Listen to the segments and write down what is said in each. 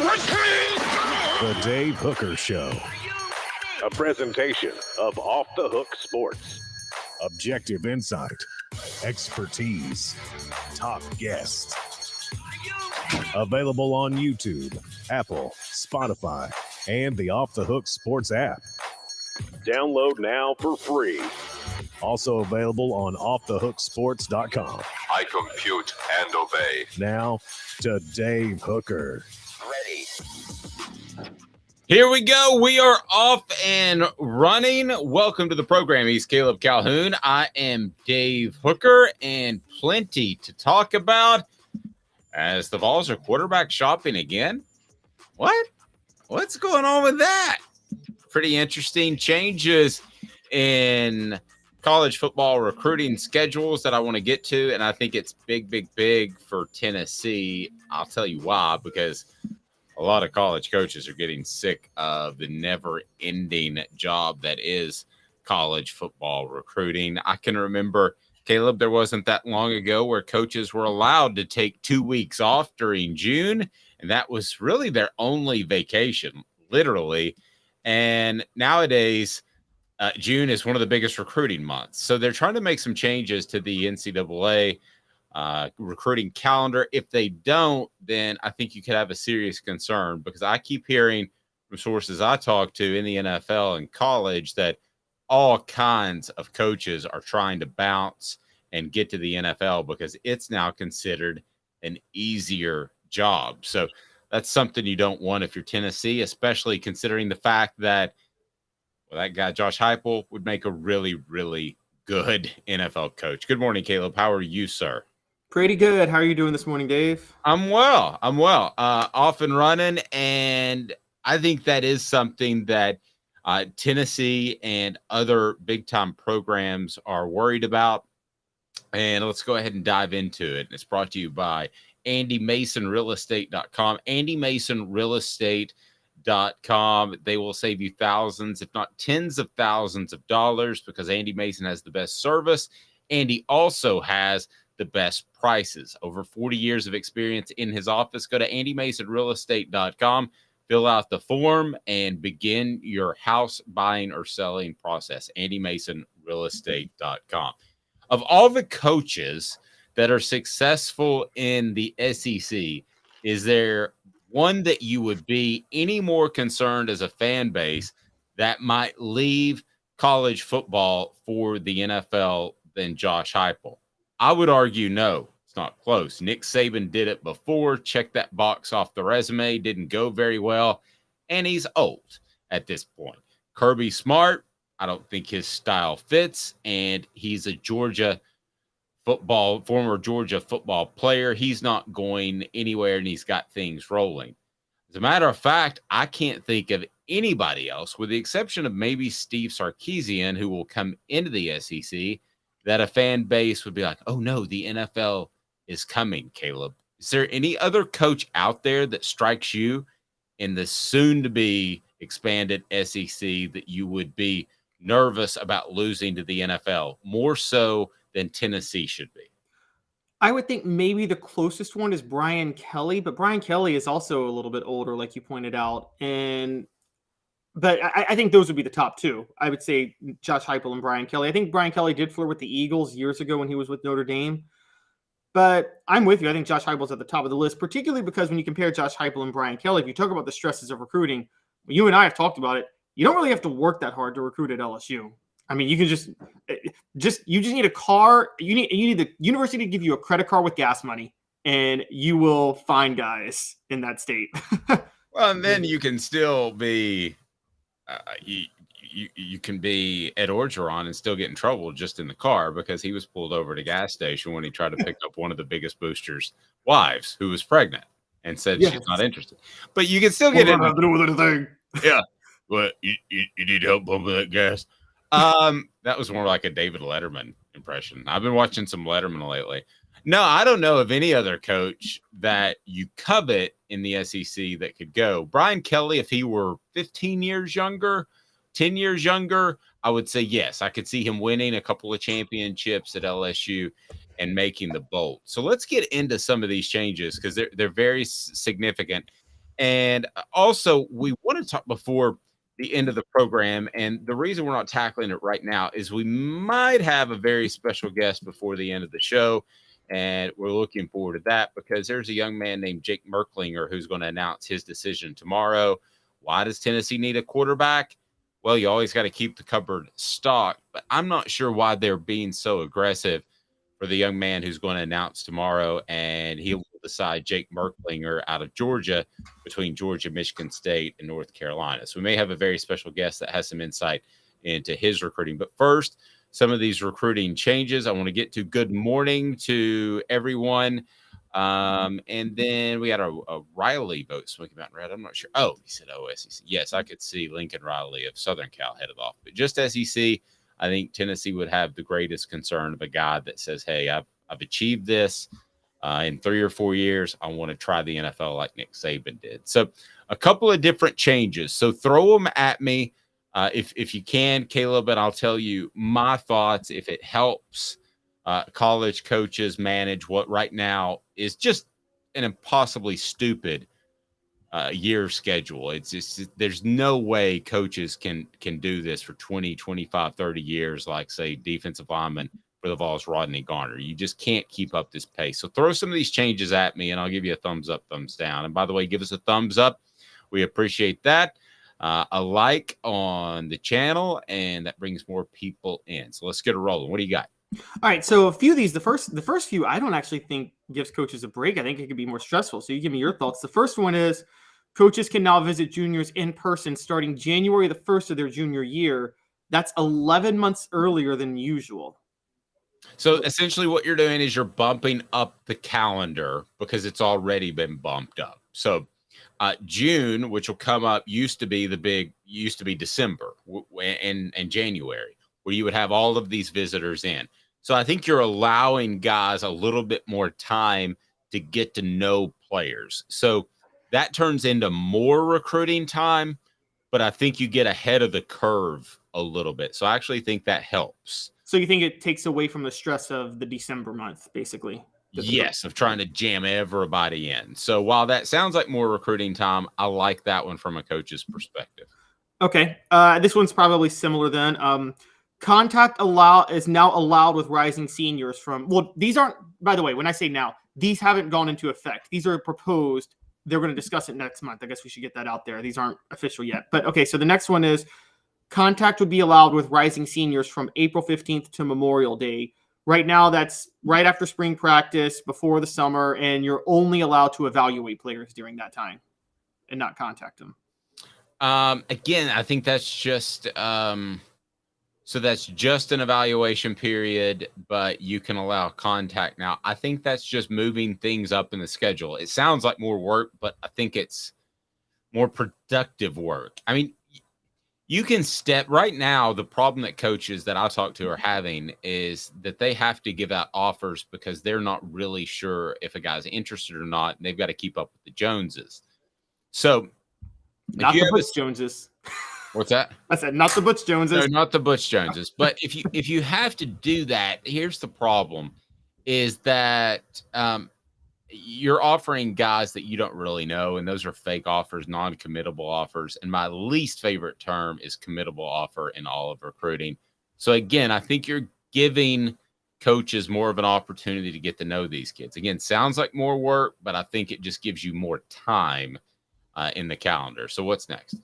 The Dave Hooker Show. A presentation of Off the Hook Sports. Objective insight, expertise, top guests. Available on YouTube, Apple, Spotify, and the Off the Hook Sports app. Download now for free. Also available on offthehooksports.com. I compute and obey. Now to Dave Hooker. Ready. Here we go. We are off and running. Welcome to the program. He's Caleb Calhoun. I am Dave Hooker, and plenty to talk about as the Vols are quarterback shopping again. What? What's going on with that? Pretty interesting changes in college football recruiting schedules that I want to get to, and I think it's big for Tennessee. I'll tell you why, because a lot of college coaches are getting sick of the never-ending job that is college football recruiting. I can remember, Caleb, there wasn't that long ago where coaches were allowed to take 2 weeks off during June, and that was really their only vacation, literally. And nowadays, June is one of the biggest recruiting months. So they're trying to make some changes to the NCAA recruiting calendar. If they don't, then I think you could have a serious concern, because I keep hearing from sources I talk to in the NFL and college that all kinds of coaches are trying to bounce and get to the NFL because it's now considered an easier job. So that's something you don't want if you're Tennessee, especially considering the fact that that guy, Josh Heupel, would make a really good NFL coach. Good morning, Caleb. How are you, sir? Pretty good. How are you doing this morning, Dave? I'm well. Off and running, and I think that is something that Tennessee and other big-time programs are worried about. And let's go ahead and dive into it. It's brought to you by AndyMasonRealEstate.com. AndyMasonRealEstate.com. They will save you thousands, if not tens of thousands of dollars, because Andy Mason has the best service. Andy also has the best prices. Over 40 years of experience in his office. Go to AndyMasonRealEstate.com, fill out the form, and begin your house buying or selling process. AndyMasonRealEstate.com. Of all the coaches that are successful in the SEC, is there one that you would be any more concerned as a fan base that might leave college football for the NFL than Josh Heupel? I would argue no, it's not close. Nick Saban did it before, checked that box off the resume, didn't go very well, and he's old at this point. Kirby Smart, I don't think his style fits, and he's a former Georgia football player. He's not going anywhere, and he's got things rolling. As a matter of fact, I can't think of anybody else, with the exception of maybe Steve Sarkisian, who will come into the SEC, that a fan base would be like, oh no, the NFL is coming, Caleb. Is there any other coach out there that strikes you in the soon-to-be expanded SEC that you would be nervous about losing to the NFL, more so than Tennessee should be? I would think maybe the closest one is Brian Kelly, but Brian Kelly is also a little bit older, like you pointed out. But I think those would be the top two. I would say Josh Heupel and Brian Kelly. I think Brian Kelly did flirt with the Eagles years ago when he was with Notre Dame. But I'm with you. I think Josh Heupel's at the top of the list, particularly because when you compare Josh Heupel and Brian Kelly, if you talk about the stresses of recruiting, you and I have talked about it. You don't really have to work that hard to recruit at LSU. I mean, you can just need a car. You need the university to give you a credit card with gas money, and you will find guys in that state. Well, and then you can still be, you can be Ed Orgeron and still get in trouble just in the car because he was pulled over at a gas station when he tried to pick up one of the biggest boosters' wives who was pregnant and said she's not interested. But you can still get in. Nothing to do with anything. Yeah. Well, you need help pumping that gas. That was more like a David Letterman impression. I've been watching some Letterman lately. No, I don't know of any other coach that you covet in the SEC that could go. Brian Kelly, if he were 15 years younger, 10 years younger, I would say yes. I could see him winning a couple of championships at LSU and making the bowl. So let's get into some of these changes because they're very significant. And also, we want to talk before the end of the program. And the reason we're not tackling it right now is we might have a very special guest before the end of the show. And we're looking forward to that because there's a young man named Jake Merklinger who's going to announce his decision tomorrow. Why does Tennessee need a quarterback? Well, you always got to keep the cupboard stocked, but I'm not sure why they're being so aggressive for the young man who's going to announce tomorrow, and he will decide Jake Merklinger out of Georgia between Georgia, Michigan State, and North Carolina. So we may have a very special guest that has some insight into his recruiting. But first, some of these recruiting changes I want to get to. Good morning to everyone. And then we had a Riley vote, Smoky Mountain Red. I'm not sure. Oh, he said OSEC. Yes, I could see Lincoln Riley of Southern Cal headed off. But just SEC, I think Tennessee would have the greatest concern of a guy that says, hey, I've achieved this in 3 or 4 years. I want to try the NFL like Nick Saban did. So a couple of different changes. So throw them at me if you can, Caleb, and I'll tell you my thoughts if it helps college coaches manage what right now is just an impossibly stupid year schedule. It's just there's no way coaches can do this for 20, 25, 30 years like, say, defensive lineman for the Vols, Rodney Garner. You just can't keep up this pace. So throw some of these changes at me, and I'll give you a thumbs up, thumbs down. And by the way, give us a thumbs up. We appreciate that. A like on the channel, and that brings more people in. So let's get it rolling. What do you got? All right, so a few of these, the first few, I don't actually think gives coaches a break. I think it could be more stressful. So you give me your thoughts. The first one is coaches can now visit juniors in person starting January the 1st of their junior year. That's 11 months earlier than usual. So essentially what you're doing is you're bumping up the calendar because it's already been bumped up. So June, which will come up, used to be December and January, where you would have all of these visitors in. So I think you're allowing guys a little bit more time to get to know players. So that turns into more recruiting time, but I think you get ahead of the curve a little bit. So I actually think that helps. So you think it takes away from the stress of the December month, basically? Yes, of trying to jam everybody in. So while that sounds like more recruiting time, I like that one from a coach's perspective. Okay. This one's probably similar then. Contact is now allowed with rising seniors from, well, these aren't, by the way, when I say now, these haven't gone into effect. These are proposed. They're going to discuss it next month. I guess we should get that out there. These aren't official yet. But okay, so the next one is contact would be allowed with rising seniors from April 15th to Memorial Day. Right now, that's right after spring practice, before the summer, and you're only allowed to evaluate players during that time and not contact them. Again, I think that's just so that's just an evaluation period, but you can allow contact now. I think that's just moving things up in the schedule. It sounds like more work, but I think it's more productive work. I mean, you can step right now. The problem that coaches that I talk to are having is that they have to give out offers because they're not really sure if a guy's interested or not. And they've got to keep up with the Joneses. So not the Butch Joneses. What's that? I said not the Butch Joneses. No, not the Butch Joneses. But if you have to do that, here's the problem: is that you're offering guys that you don't really know, and those are fake offers, non-committable offers. And my least favorite term is committable offer in all of recruiting. So again, I think you're giving coaches more of an opportunity to get to know these kids. Again, sounds like more work, but I think it just gives you more time in the calendar. So what's next?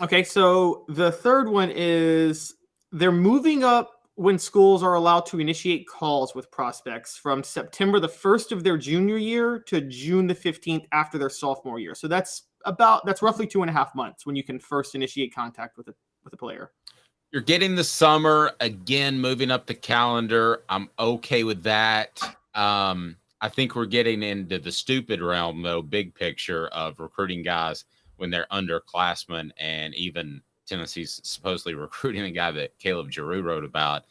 Okay, so the third one is they're moving up when schools are allowed to initiate calls with prospects from September the 1st of their junior year to June the 15th after their sophomore year. So that's roughly 2.5 months when you can first initiate contact with a player. You're getting the summer, again, moving up the calendar. I'm okay with that. I think we're getting into the stupid realm, though, big picture of recruiting guys when they're underclassmen, and even Tennessee's supposedly recruiting a guy that Caleb Giroux wrote about,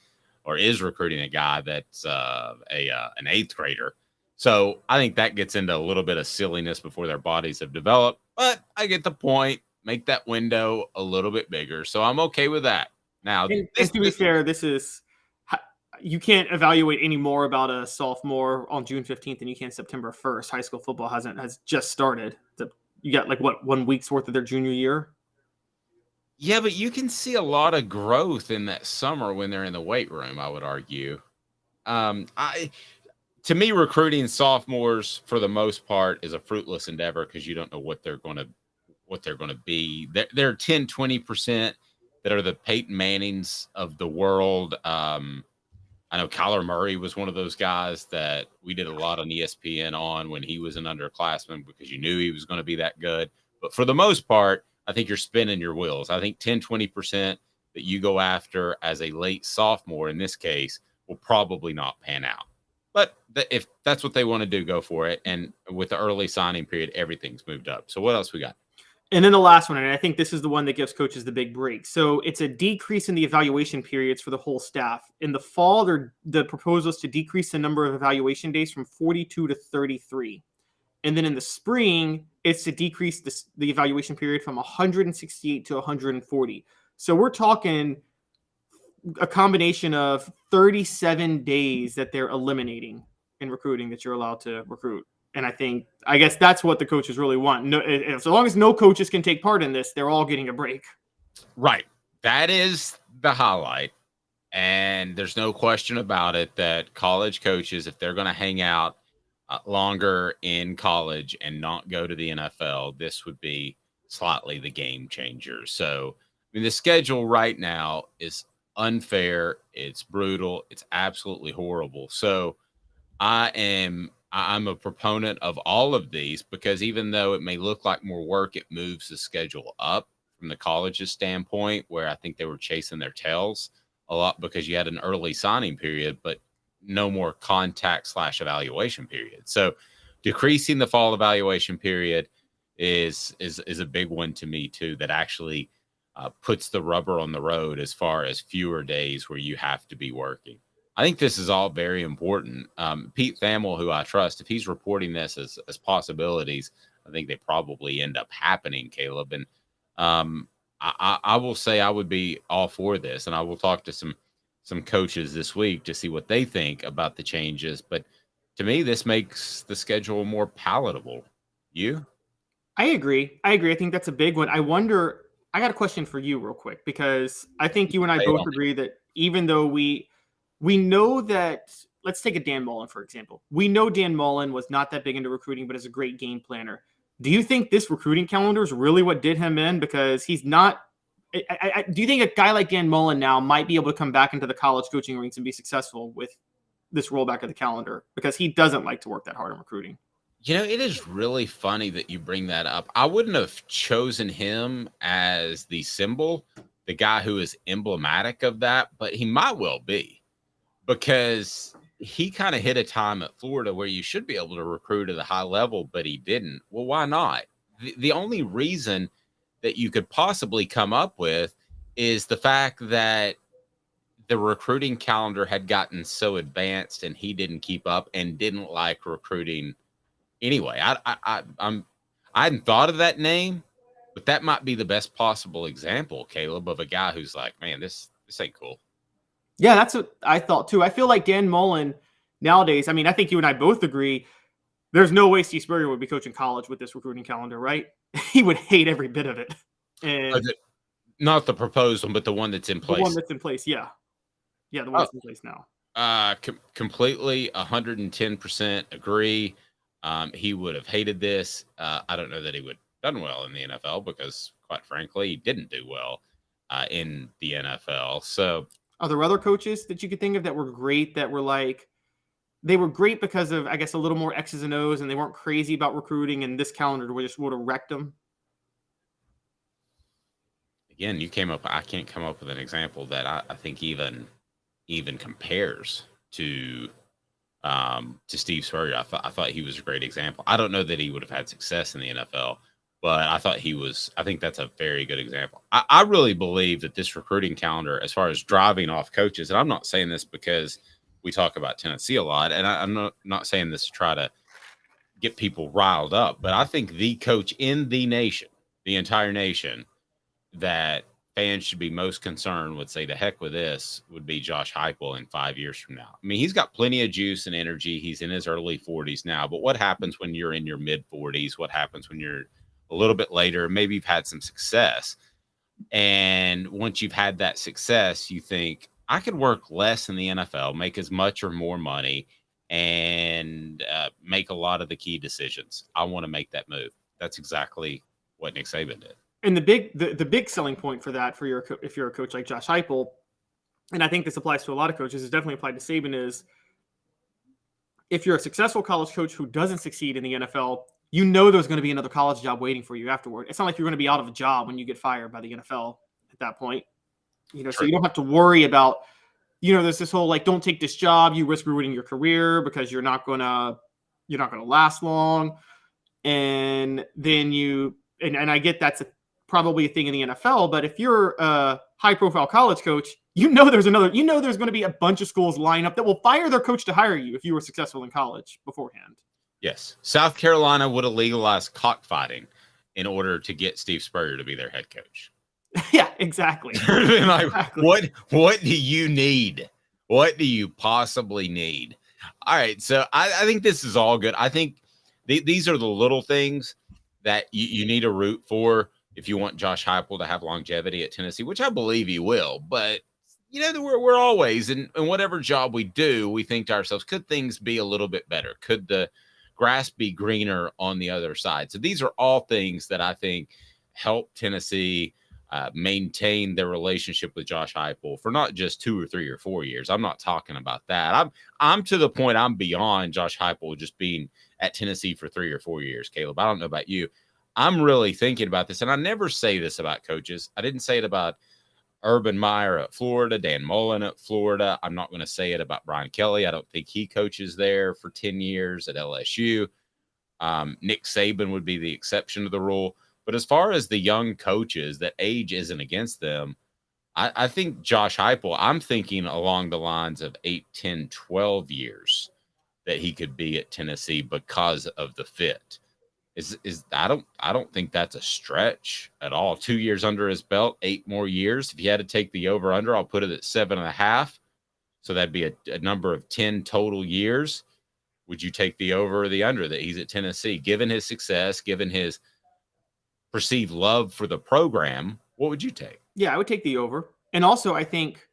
or is recruiting a guy that's an eighth grader. So I think that gets into a little bit of silliness before their bodies have developed. But I get the point. Make that window a little bit bigger. So I'm okay with that. Now, and to be fair, you can't evaluate any more about a sophomore on June 15th than you can September 1st. High school football has just started. you got like 1 week's worth of their junior year. Yeah, but you can see a lot of growth in that summer when they're in the weight room, I would argue. To me, recruiting sophomores for the most part is a fruitless endeavor because you don't know what they're going to be. There are 10, 20% that are the Peyton Mannings of the world. I know Kyler Murray was one of those guys that we did a lot on ESPN on when he was an underclassman because you knew he was going to be that good. But for the most part, I think you're spinning your wheels. I think 10, 20% that you go after as a late sophomore in this case will probably not pan out. But if that's what they want to do, go for it. And with the early signing period, everything's moved up. So what else we got? And then the last one, and I think this is the one that gives coaches the big break. So it's a decrease in the evaluation periods for the whole staff. In the fall, the proposal is to decrease the number of evaluation days from 42 to 33. And then in the spring, it's to decrease the evaluation period from 168 to 140. So we're talking a combination of 37 days that they're eliminating in recruiting that you're allowed to recruit. And I guess that's what the coaches really want. No, so long as no coaches can take part in this, they're all getting a break. Right. That is the highlight. And there's no question about it that college coaches, if they're going to hang out longer in college and not go to the NFL, this would be slightly the game changer. So, I mean, the schedule right now is unfair. It's brutal. It's absolutely horrible. So I'm a proponent of all of these because even though it may look like more work, it moves the schedule up from the college's standpoint, where I think they were chasing their tails a lot because you had an early signing period, but no more contact / evaluation period. So decreasing the fall evaluation period is a big one to me too, that actually puts the rubber on the road as far as fewer days where you have to be working. I think this is all very important. Pete Thamel, who I trust, if he's reporting this as possibilities, I think they probably end up happening, Caleb. And I will say I would be all for this, and I will talk to some coaches this week to see what they think about the changes. But to me, this makes the schedule more palatable. You? I agree. I think that's a big one. I got a question for you real quick, because I think you and I both agree that even though we know that, let's take a Dan Mullen, for example. We know Dan Mullen was not that big into recruiting, but is a great game planner. Do you think this recruiting calendar is really what did him in? Because he's not. Do you think a guy like Dan Mullen now might be able to come back into the college coaching ranks and be successful with this rollback of the calendar? Because he doesn't like to work that hard on recruiting. You know, it is really funny that you bring that up. I wouldn't have chosen him as the symbol, the guy who is emblematic of that, but he might well be. Because he kind of hit a time at Florida where you should be able to recruit at a high level, but he didn't. Well, why not? The only reason that you could possibly come up with is the fact that the recruiting calendar had gotten so advanced and he didn't keep up and didn't like recruiting anyway. I hadn't thought of that name, but that might be the best possible example, Caleb, of a guy who's like, man, this ain't cool. Yeah, that's what I thought too. I feel like Dan Mullen nowadays, I mean, I think you and I both agree, there's no way Steve Spurrier would be coaching college with this recruiting calendar, right? He would hate every bit of it. And not the proposed one, but the one that's in place. The one that's in place, yeah. Yeah, the one that's in place now. Completely 110% agree. He would have hated this. I don't know that he would have done well in the NFL because, quite frankly, he didn't do well in the NFL. So, are there other coaches that you could think of that were great, that were like, they were great because of, I guess, a little more X's and O's, and they weren't crazy about recruiting, and this calendar just would have wrecked them? Again, I can't come up with an example that I think even compares to Steve Spurrier. I thought he was a great example. I don't know that he would have had success in the NFL, but I think that's a very good example. I really believe that this recruiting calendar, as far as driving off coaches, and I'm not saying this because we talk about Tennessee a lot, and I'm not saying this to try to get people riled up, but I think the coach in the nation, the entire nation, that fans should be most concerned would say, to heck with this, would be Josh Heupel in 5 years from now. I mean, he's got plenty of juice and energy. He's in his early 40s now, but what happens when you're in your mid 40s? What happens when you're a little bit later. Maybe you've had some success. And once you've had that success, you think, I could work less in the NFL, make as much or more money, and make a lot of the key decisions. I want to make that move. That's exactly what Nick Saban did. And the big selling point for that, if you're a coach like Josh Heupel, and I think this applies to a lot of coaches, it's definitely applied to Saban, is if you're a successful college coach who doesn't succeed in the NFL, you know there's going to be another college job waiting for you afterward. It's not like you're going to be out of a job when you get fired by the NFL at that point. So you don't have to worry about, there's this whole, like, don't take this job, you risk ruining your career because you're not going to last long. And then and I get that's probably a thing in the NFL, but if you're a high profile college coach, there's going to be a bunch of schools line up that will fire their coach to hire you if you were successful in college beforehand. Yes. South Carolina would have legalized cockfighting in order to get Steve Spurrier to be their head coach. Yeah, exactly. Exactly. What do you need? What do you possibly need? All right. So I think this is all good. I think these are the little things that you need to root for if you want Josh Heupel to have longevity at Tennessee, which I believe he will. But, we're always, in whatever job we do, we think to ourselves, could things be a little bit better? Could the grass be greener on the other side? So these are all things that I think help Tennessee maintain their relationship with Josh Heupel for not just 2 or 3 or 4 years. I'm not talking about that. I'm to the point I'm beyond Josh Heupel just being at Tennessee for 3 or 4 years, Caleb. I don't know about you. I'm really thinking about this, and I never say this about coaches. I didn't say it about Urban Meyer at Florida, Dan Mullen at Florida. I'm not going to say it about Brian Kelly. I don't think he coaches there for 10 years at LSU. Nick Saban would be the exception to the rule. But as far as the young coaches, that age isn't against them, I think Josh Heupel, I'm thinking along the lines of 8, 10, 12 years that he could be at Tennessee because of the fit. I don't think that's a stretch at all. 2 years under his belt, 8 more years. If you had to take the over under, I'll put it at 7.5. So that'd be a number of 10 total years. Would you take the over or the under that he's at Tennessee? Given his success, given his perceived love for the program, what would you take? Yeah, I would take the over. And also, I think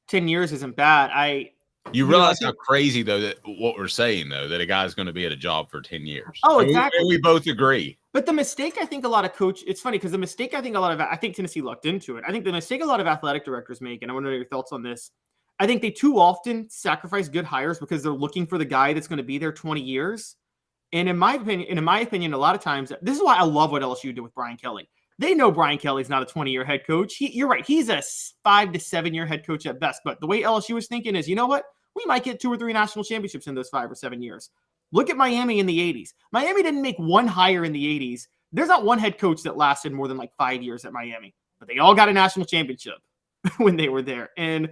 10 years isn't bad. You realize how crazy, though, that what we're saying, though, that a guy's going to be at a job for 10 years. Oh, exactly. And we both agree. But the mistake, I think a lot of it's funny because the mistake I think Tennessee lucked into it. I think the mistake a lot of athletic directors make, and I want to know your thoughts on this, I think they too often sacrifice good hires because they're looking for the guy that's going to be there 20 years. And in my opinion, a lot of times, this is why I love what LSU did with Brian Kelly. They know Brian Kelly's not a 20-year head coach. You're right. He's a 5 to 7-year head coach at best. But the way LSU was thinking is, you know what? We might get 2 or 3 national championships in those 5 or 7 years. Look at Miami in the 80s. Miami didn't make one hire in the 80s. There's not one head coach that lasted more than like 5 years at Miami. But they all got a national championship when they were there. And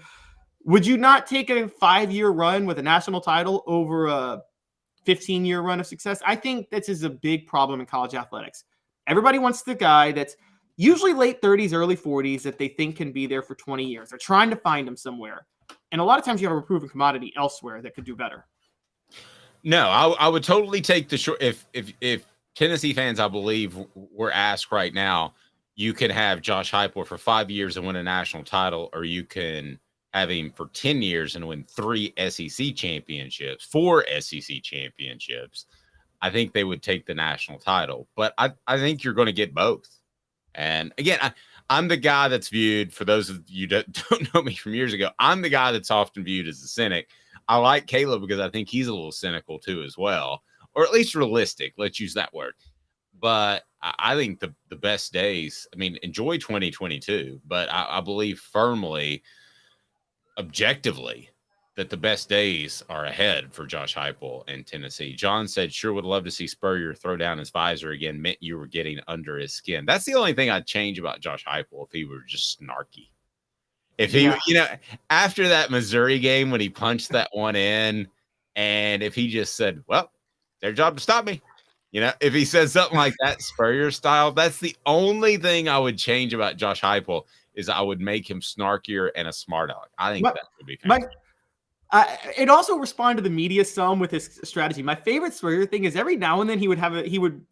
would you not take a 5-year run with a national title over a 15-year run of success? I think this is a big problem in college athletics. Everybody wants the guy that's usually late 30s, early 40s that they think can be there for 20 years. They're trying to find him somewhere. And a lot of times you have a proven commodity elsewhere that could do better. No, I would totally take the short. If Tennessee fans, I believe, were asked right now, you can have Josh Heupel for 5 years and win a national title, or you can have him for 10 years and win 3 SEC championships, 4 SEC championships. I think they would take the national title, but I think you're going to get both. And again, I'm the guy that's viewed, for those of you that don't know me from years ago, I'm the guy that's often viewed as a cynic. I like Caleb because I think he's a little cynical too as well, or at least realistic. Let's use that word. But I think the best days, enjoy 2022, but I believe firmly, objectively, that the best days are ahead for Josh Heupel and Tennessee. John said, sure would love to see Spurrier throw down his visor again. Meant you were getting under his skin. That's the only thing I'd change about Josh Heupel if he were just snarky. If he, after that Missouri game when he punched that one in, and if he just said, well, their job to stop me. If he said something like that, Spurrier style, that's the only thing I would change about Josh Heupel is I would make him snarkier and a smart aleck. I think that would be fantastic. It also responded to the media some with his strategy. My favorite Spurrier thing is every now and then he would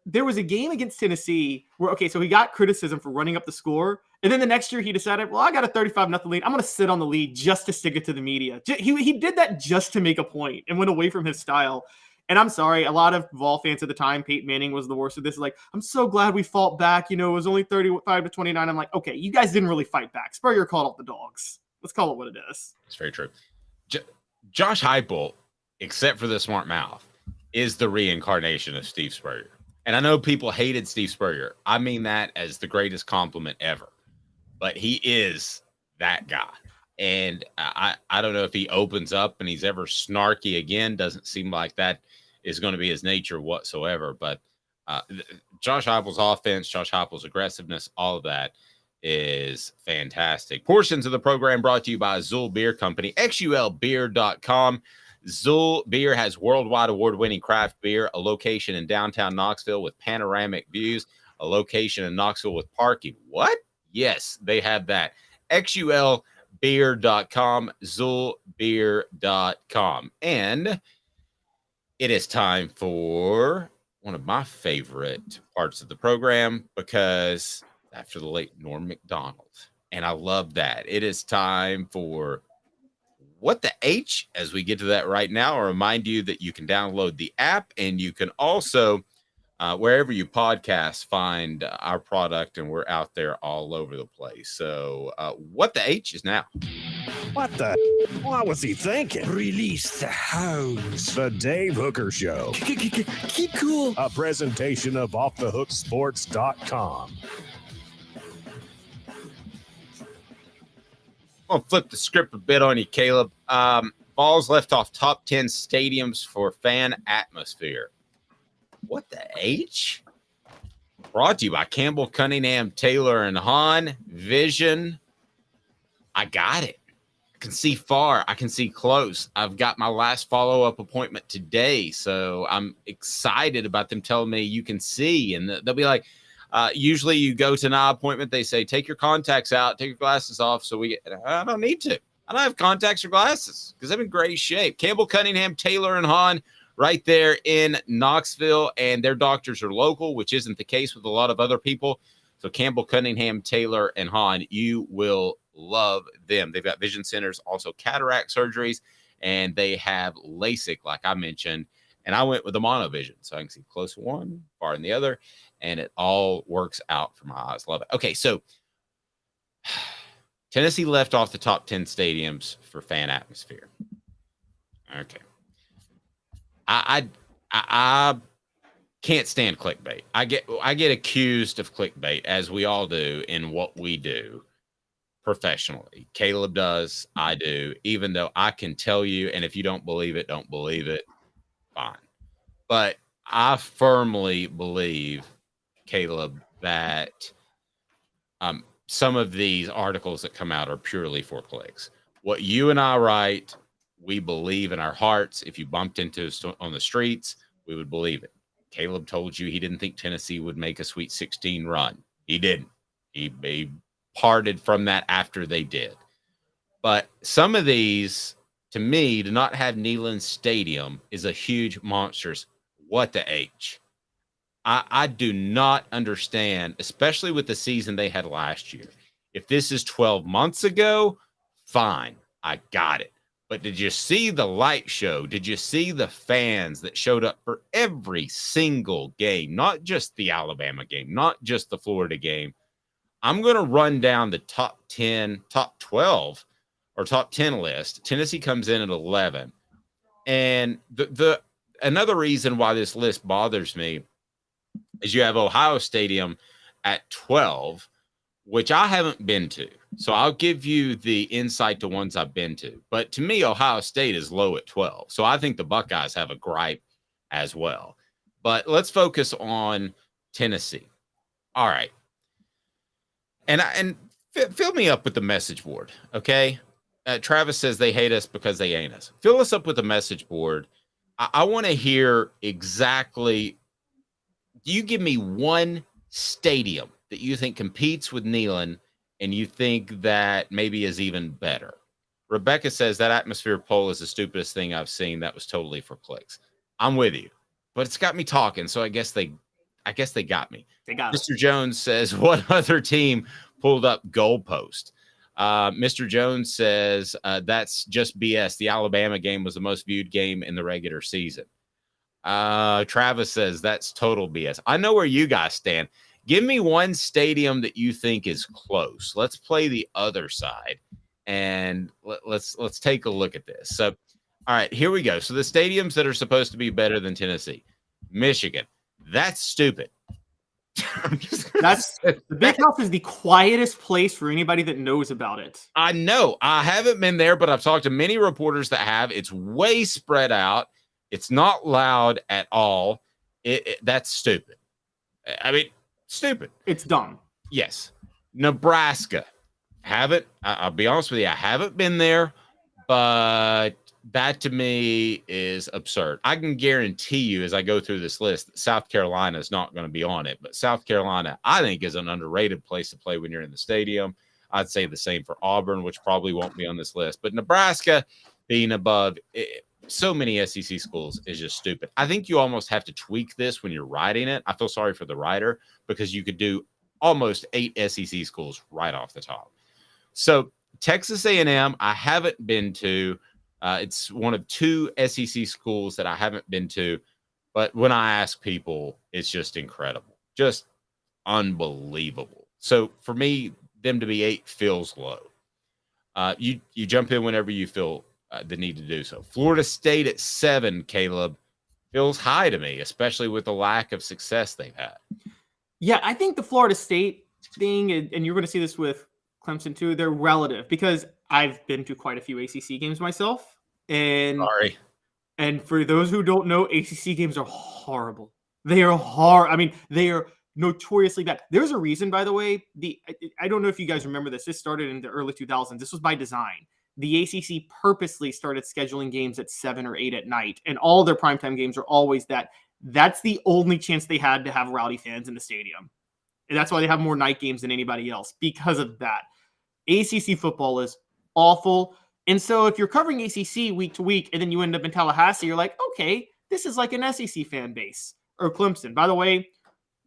there was a game against Tennessee where, okay, so he got criticism for running up the score. And then the next year he decided, well, I got a 35-0 lead. I'm going to sit on the lead just to stick it to the media. He did that just to make a point and went away from his style. And I'm sorry, a lot of Vol fans at the time, Peyton Manning was the worst of this. Like, I'm so glad we fought back. You know, it was only 35-29. I'm like, okay, you guys didn't really fight back. Spurrier called off the dogs. Let's call it what it is. It's very true. Josh Heupel, except for the smart mouth, is the reincarnation of Steve Spurrier. And I know people hated Steve Spurrier. I mean that as the greatest compliment ever. But he is that guy. And I don't know if he opens up and he's ever snarky again. Doesn't seem like that is going to be his nature whatsoever. But Josh Heupel's offense, Josh Heupel's aggressiveness, all of that is fantastic. Portions of the program brought to you by Azul Beer Company, xulbeer.com. Zul Beer has worldwide award-winning craft beer, a location in downtown Knoxville with panoramic views, a location in Knoxville with parking. What? Yes, they have that. xulbeer.com, zulbeer.com. And it is time for one of my favorite parts of the program, because after the late Norm Macdonald, and I love that. It is time for What the H, as we get to that right now. I'll remind you that you can download the app, and you can also, wherever you podcast, find our product, and we're out there all over the place. So What the H is now. What the? What was he thinking? Release the hounds. The Dave Hooker Show. Keep cool. A presentation of OffTheHookSports.com. I'll flip the script a bit on you, Caleb. Vols left off top 10 stadiums for fan atmosphere. What the H? Brought to you by Campbell, Cunningham, Taylor, and Hahn. Vision. I got it. I can see far. I can see close. I've got my last follow-up appointment today, so I'm excited about them telling me you can see. And they'll be like, usually you go to an eye appointment, they say, take your contacts out, take your glasses off. So I don't need to. I don't have contacts or glasses because I'm in great shape. Campbell, Cunningham, Taylor, and Hahn right there in Knoxville, and their doctors are local, which isn't the case with a lot of other people. So Campbell, Cunningham, Taylor, and Hahn, you will love them. They've got vision centers, also cataract surgeries, and they have LASIK, like I mentioned. And I went with the monovision, so I can see close in one, far in the other, and it all works out for my eyes. Love it. Okay, so Tennessee left off the top 10 stadiums for fan atmosphere. Okay. I can't stand clickbait. I get accused of clickbait, as we all do in what we do professionally. Caleb does, I do, even though I can tell you, and if you don't believe it, don't believe it. Fine. But I firmly believe, Caleb, that some of these articles that come out are purely for clicks. What you and I write, we believe in our hearts. If you bumped into us on the streets, we would believe it. Caleb told you he didn't think Tennessee would make a Sweet 16 run. He didn't. He parted from that after they did. But some of these, to me, to not have Neyland Stadium is a huge monstrous what the H. I do not understand, especially with the season they had last year. If this is 12 months ago, fine. I got it. But did you see the light show? Did you see the fans that showed up for every single game? Not just the Alabama game, not just the Florida game. I'm going to run down the top 10, top 12, or top 10 list. Tennessee comes in at 11. And the another reason why this list bothers me is you have Ohio Stadium at 12, which I haven't been to. So I'll give you the insight to ones I've been to. But to me, Ohio State is low at 12. So I think the Buckeyes have a gripe as well. But let's focus on Tennessee. All right. And fill me up with the message board, okay? Travis says they hate us because they ain't us. Fill us up with the message board. I want to hear exactly. Do you give me one stadium that you think competes with Neyland and you think that maybe is even better? Rebecca says that atmosphere poll is the stupidest thing I've seen. That was totally for clicks. I'm with you, but it's got me talking. So I guess I guess they got me. They got it. Mr. Jones says, what other team pulled up goalpost? Mr. Jones says, that's just BS. The Alabama game was the most viewed game in the regular season. Travis says, that's total BS. I know where you guys stand. Give me one stadium that you think is close. Let's play the other side, and let's take a look at this. So, all right, here we go. So the stadiums that are supposed to be better than Tennessee, Michigan, that's stupid. That's the Big House is the quietest place for anybody that knows about it. I know. I haven't been there, but I've talked to many reporters that have. It's way spread out. It's not loud at all. That's stupid. I mean, stupid. It's dumb. Yes. Nebraska. I'll be honest with you. I haven't been there, but that to me is absurd. I can guarantee you as I go through this list, that South Carolina is not going to be on it, but South Carolina, I think, is an underrated place to play when you're in the stadium. I'd say the same for Auburn, which probably won't be on this list, but Nebraska being above so many SEC schools is just stupid. I think you almost have to tweak this when you're writing it. I feel sorry for the writer because you could do almost 8 SEC schools right off the top. So Texas A&M, I haven't been to. It's one of 2 SEC schools that I haven't been to, but when I ask people, it's just incredible, just unbelievable. So for me, them to be 8 feels low. You jump in whenever you feel the need to do so. Florida State at 7, Caleb, feels high to me, especially with the lack of success they've had. Yeah, I think the Florida State thing, and you're going to see this with Clemson too, they're relative because I've been to quite a few ACC games myself. And for those who don't know, ACC games are horrible. They are hard. I mean, they are notoriously bad. There's a reason, by the way. I don't know if you guys remember this. This started in the early 2000s. This was by design. The ACC purposely started scheduling games at 7 or 8 at night, and all their primetime games are always that. That's the only chance they had to have rowdy fans in the stadium. And that's why they have more night games than anybody else, because of that. ACC football is awful. And so if you're covering ACC week to week and then you end up in Tallahassee, you're like, okay, this is like an SEC fan base. Or Clemson. By the way,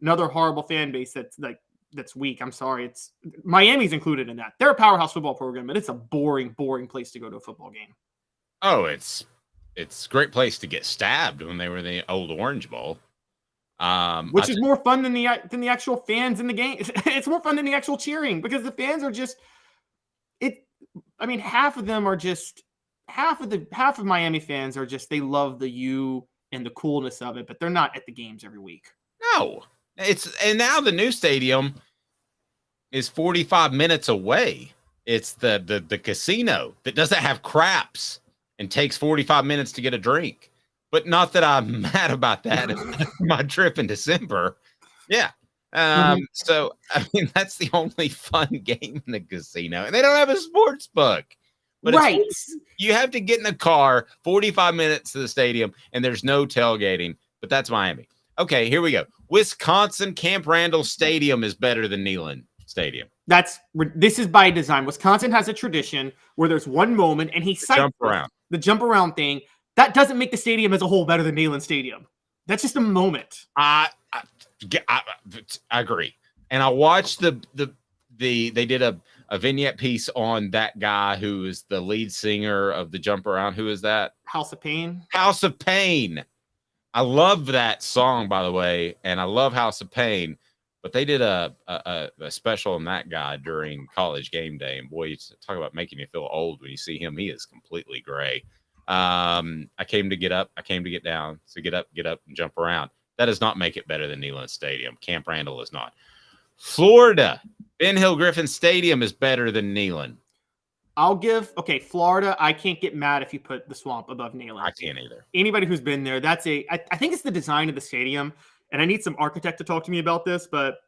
another horrible fan base that's weak. I'm sorry. It's Miami's included in that. They're a powerhouse football program, but it's a boring place to go to a football game. Oh, it's a great place to get stabbed when they were in the old Orange Bowl. Which is more fun than the actual fans in the game. It's more fun than the actual cheering because the fans are just half of Miami fans are just, they love the U and the coolness of it, but they're not at the games every week. No, and now the new stadium is 45 minutes away. It's the casino that doesn't have craps and takes 45 minutes to get a drink. But not that I'm mad about that. My trip in December. Yeah. So, I mean, that's the only fun game in the casino. And they don't have a sports book. But right. You have to get in the car 45 minutes to the stadium, and there's no tailgating. But that's Miami. Okay, here we go. Wisconsin Camp Randall Stadium is better than Neyland Stadium. This is by design. Wisconsin has a tradition where there's one moment, and the jump around thing. That doesn't make the stadium as a whole better than Neyland Stadium. That's just a moment. I agree. And I watched they did a vignette piece on that guy who is the lead singer of the Jump Around. Who is that? House of Pain. House of Pain. I love that song, by the way, and I love House of Pain. But they did a special on that guy during College Game Day, and boy, you talk about making you feel old when you see him. He is completely gray. I came to get up, I came to get down. So get up, and jump around. That does not make it better than Neyland Stadium. Camp Randall is not. Florida, Ben Hill Griffin Stadium is better than Neyland. Florida, I can't get mad if you put the Swamp above Neyland. I can't either. Anybody who's been there, I think it's the design of the stadium, and I need some architect to talk to me about this, but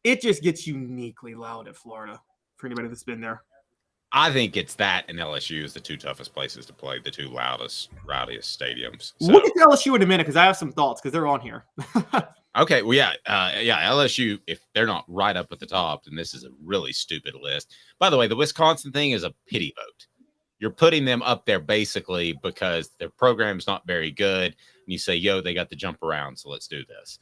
it just gets uniquely loud at Florida for anybody that's been there. I think it's that and LSU is the 2 toughest places to play, the 2 loudest, rowdiest stadiums. So. We'll get to LSU in a minute because I have some thoughts because they're on here. Okay, well, yeah, LSU, if they're not right up at the top, then this is a really stupid list. By the way, the Wisconsin thing is a pity vote. You're putting them up there basically because their program's not very good, and you say, yo, they got the jump around, so let's do this.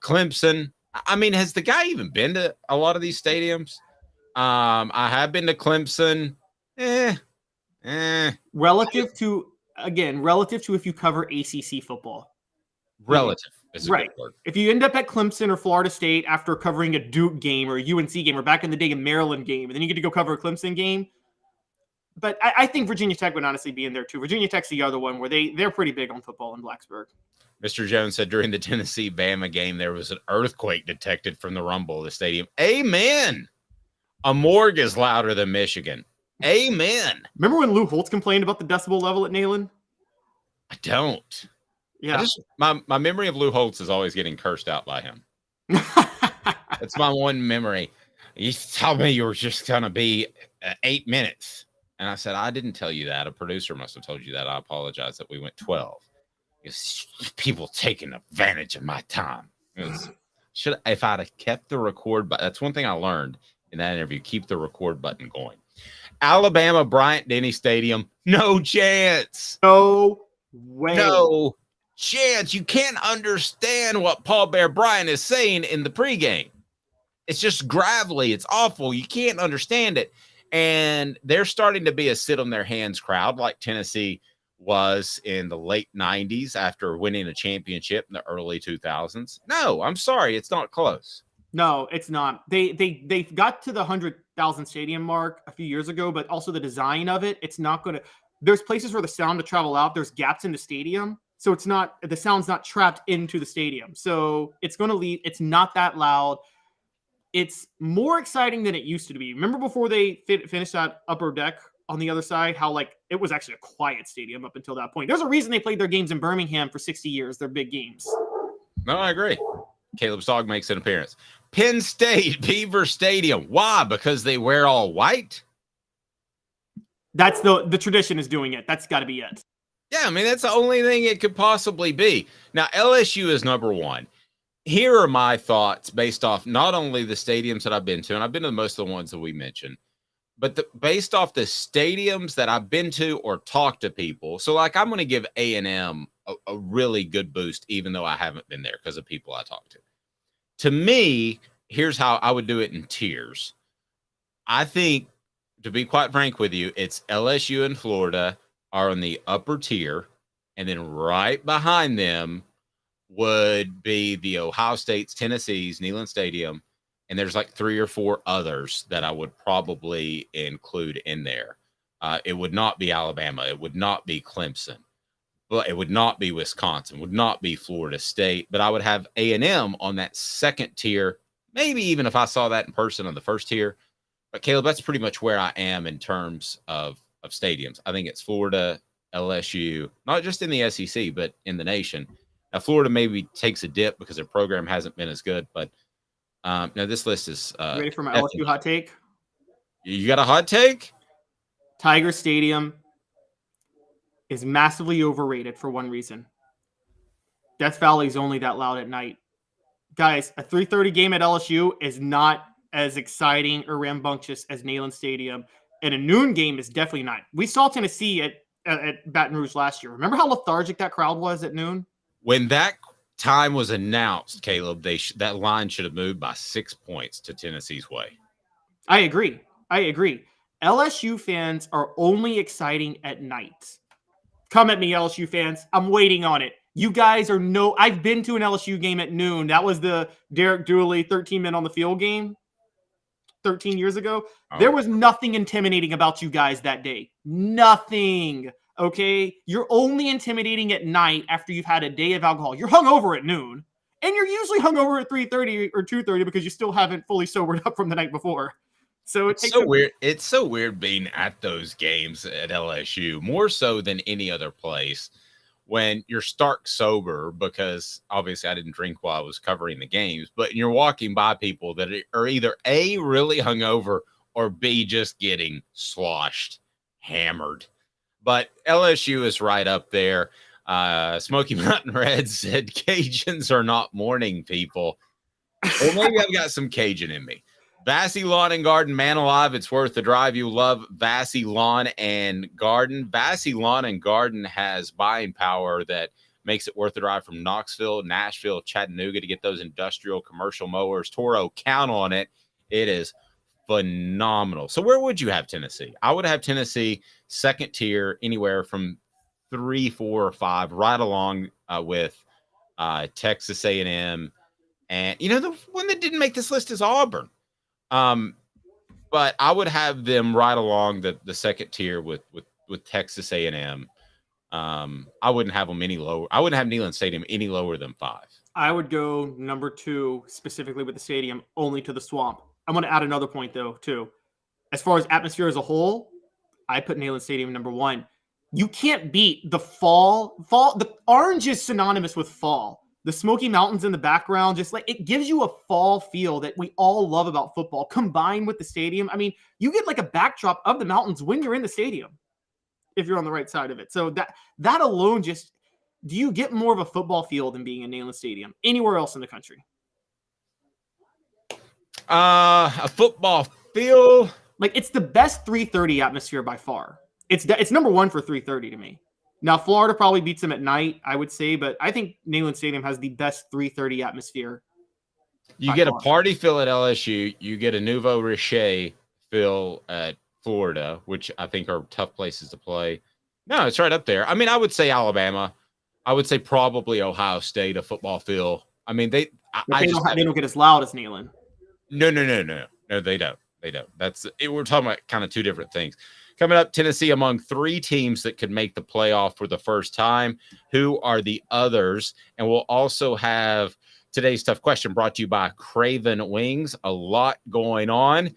Clemson. I mean, has the guy even been to a lot of these stadiums? I have been to Clemson. Relative to if you cover ACC football. Relative is a Right. good word. If you end up at Clemson or Florida State after covering a Duke game or a UNC game or back in the day a Maryland game, and then you get to go cover a Clemson game. But I think Virginia Tech would honestly be in there too. Virginia Tech's the other one where they're pretty big on football in Blacksburg. Mr. Jones said during the Tennessee-Bama game, there was an earthquake detected from the rumble of the stadium. Amen. A morgue is louder than Michigan. Amen. Remember when Lou Holtz complained about the decibel level at Neyland? I don't. Yeah. My memory of Lou Holtz is always getting cursed out by him. That's my one memory. You told me you were just going to be 8 minutes. And I said, I didn't tell you that. A producer must have told you that. I apologize that we went 12. It's people taking advantage of my time. If I'd have kept the record button, that's one thing I learned in that interview, keep the record button going. Alabama, Bryant-Denny Stadium, no chance. No way. No chance. You can't understand what Paul Bear Bryant is saying in the pregame. It's just gravelly. It's awful. You can't understand it. And they're starting to be a sit on their hands crowd like Tennessee was in the late 90s after winning a championship in the early 2000s. No, I'm sorry. It's not close. No, it's not. They got to the 100,000 stadium mark a few years ago, but also the design of it, it's not going to – there's places where the sound to travel out. There's gaps in the stadium. So it's not – the sound's not trapped into the stadium. So it's going to leave – it's not that loud. It's more exciting than it used to be. Remember before they finished that upper deck on the other side, how like it was actually a quiet stadium up until that point. There's a reason they played their games in Birmingham for 60 years. They're big games. No, I agree. Caleb's dog makes an appearance. Penn State, Beaver Stadium. Why? Because they wear all white? That's the tradition is doing it. That's got to be it. Yeah, I mean, that's the only thing it could possibly be. Now, LSU is number one. Here are my thoughts based off not only the stadiums that I've been to, and I've been to most of the ones that we mentioned, but based off the stadiums that I've been to or talked to people. So, like, I'm going to give A&M a really good boost, even though I haven't been there because of people I talked to. To me, here's how I would do it in tiers. I think, to be quite frank with you, it's LSU and Florida are on the upper tier, and then right behind them would be the Ohio State's, Tennessee's, Neyland Stadium, and there's like 3 or 4 others that I would probably include in there. It would not be Alabama. It would not be Clemson. But it would not be Wisconsin. Would not be Florida State. But I would have A&M on that second tier, maybe even if I saw that in person on the first tier. But, Caleb, that's pretty much where I am in terms of stadiums. I think it's Florida, LSU, not just in the SEC, but in the nation. Now, Florida maybe takes a dip because their program hasn't been as good, but now this list is You ready for my LSU hot take? You got a hot take? Tiger Stadium is massively overrated for one reason. Death Valley is only that loud at night. Guys, a 3:30 game at LSU is not as exciting or rambunctious as Neyland Stadium, and a noon game is definitely not. We saw Tennessee at Baton Rouge last year. Remember how lethargic that crowd was at noon? When that time was announced, Caleb, that line should have moved by 6 points to Tennessee's way. I agree. LSU fans are only exciting at night. Come at me, LSU fans. I'm waiting on it. You guys are I've been to an LSU game at noon. That was the Derek Dooley 13 men on the field game 13 years ago. Oh. There was nothing intimidating about you guys that day. Nothing. Okay, you're only intimidating at night after you've had a day of alcohol. You're hungover at noon, and you're usually hungover at 3:30 or 2:30 because you still haven't fully sobered up from the night before. So it's so weird. It's so weird being at those games at LSU, more so than any other place, when you're stark sober, because obviously I didn't drink while I was covering the games, but you're walking by people that are either A, really hungover, or B, just getting sloshed, hammered. But LSU is right up there. Smoky Mountain Reds said Cajuns are not morning people. Well, maybe I've got some Cajun in me. Vassy Lawn and Garden, man alive, it's worth the drive. You love Vassy Lawn and Garden. Vassy Lawn and Garden has buying power that makes it worth the drive from Knoxville, Nashville, Chattanooga to get those industrial commercial mowers. Toro, count on it. It is phenomenal. So where would you have Tennessee? I would have Tennessee second tier, anywhere from 3, 4, or 5, right along with Texas A&M. And, the one that didn't make this list is Auburn. But I would have them right along the second tier with Texas A&M. I wouldn't have them any lower. I wouldn't have Neyland Stadium any lower than 5. I would go number 2, specifically with the stadium, only to the Swamp. I'm going to add another point, though, too. As far as atmosphere as a whole, I put Neyland Stadium number 1. You can't beat the fall. The orange is synonymous with fall. The Smoky Mountains in the background, just like it gives you a fall feel that we all love about football, combined with the stadium. I mean, you get like a backdrop of the mountains when you're in the stadium, if you're on the right side of it. So that alone, do you get more of a football feel than being in Neyland Stadium anywhere else in the country? A football feel, like it's the best 3:30 atmosphere by far. It's number 1 for 3:30 to me. Now Florida probably beats them at night, I would say, but I think Neyland Stadium has the best 3:30 atmosphere. You get a party feel at LSU, you get a nouveau riche feel at Florida, which I think are tough places to play. No, it's right up there. I mean, I would say Alabama. I would say probably Ohio State, a football feel. I mean, they don't get as loud as Neyland. No, they don't. We're talking about kind of two different things. Coming up, Tennessee among 3 teams that could make the playoff for the first time. Who are the others? And we'll also have today's tough question brought to you by Craven Wings. A lot going on.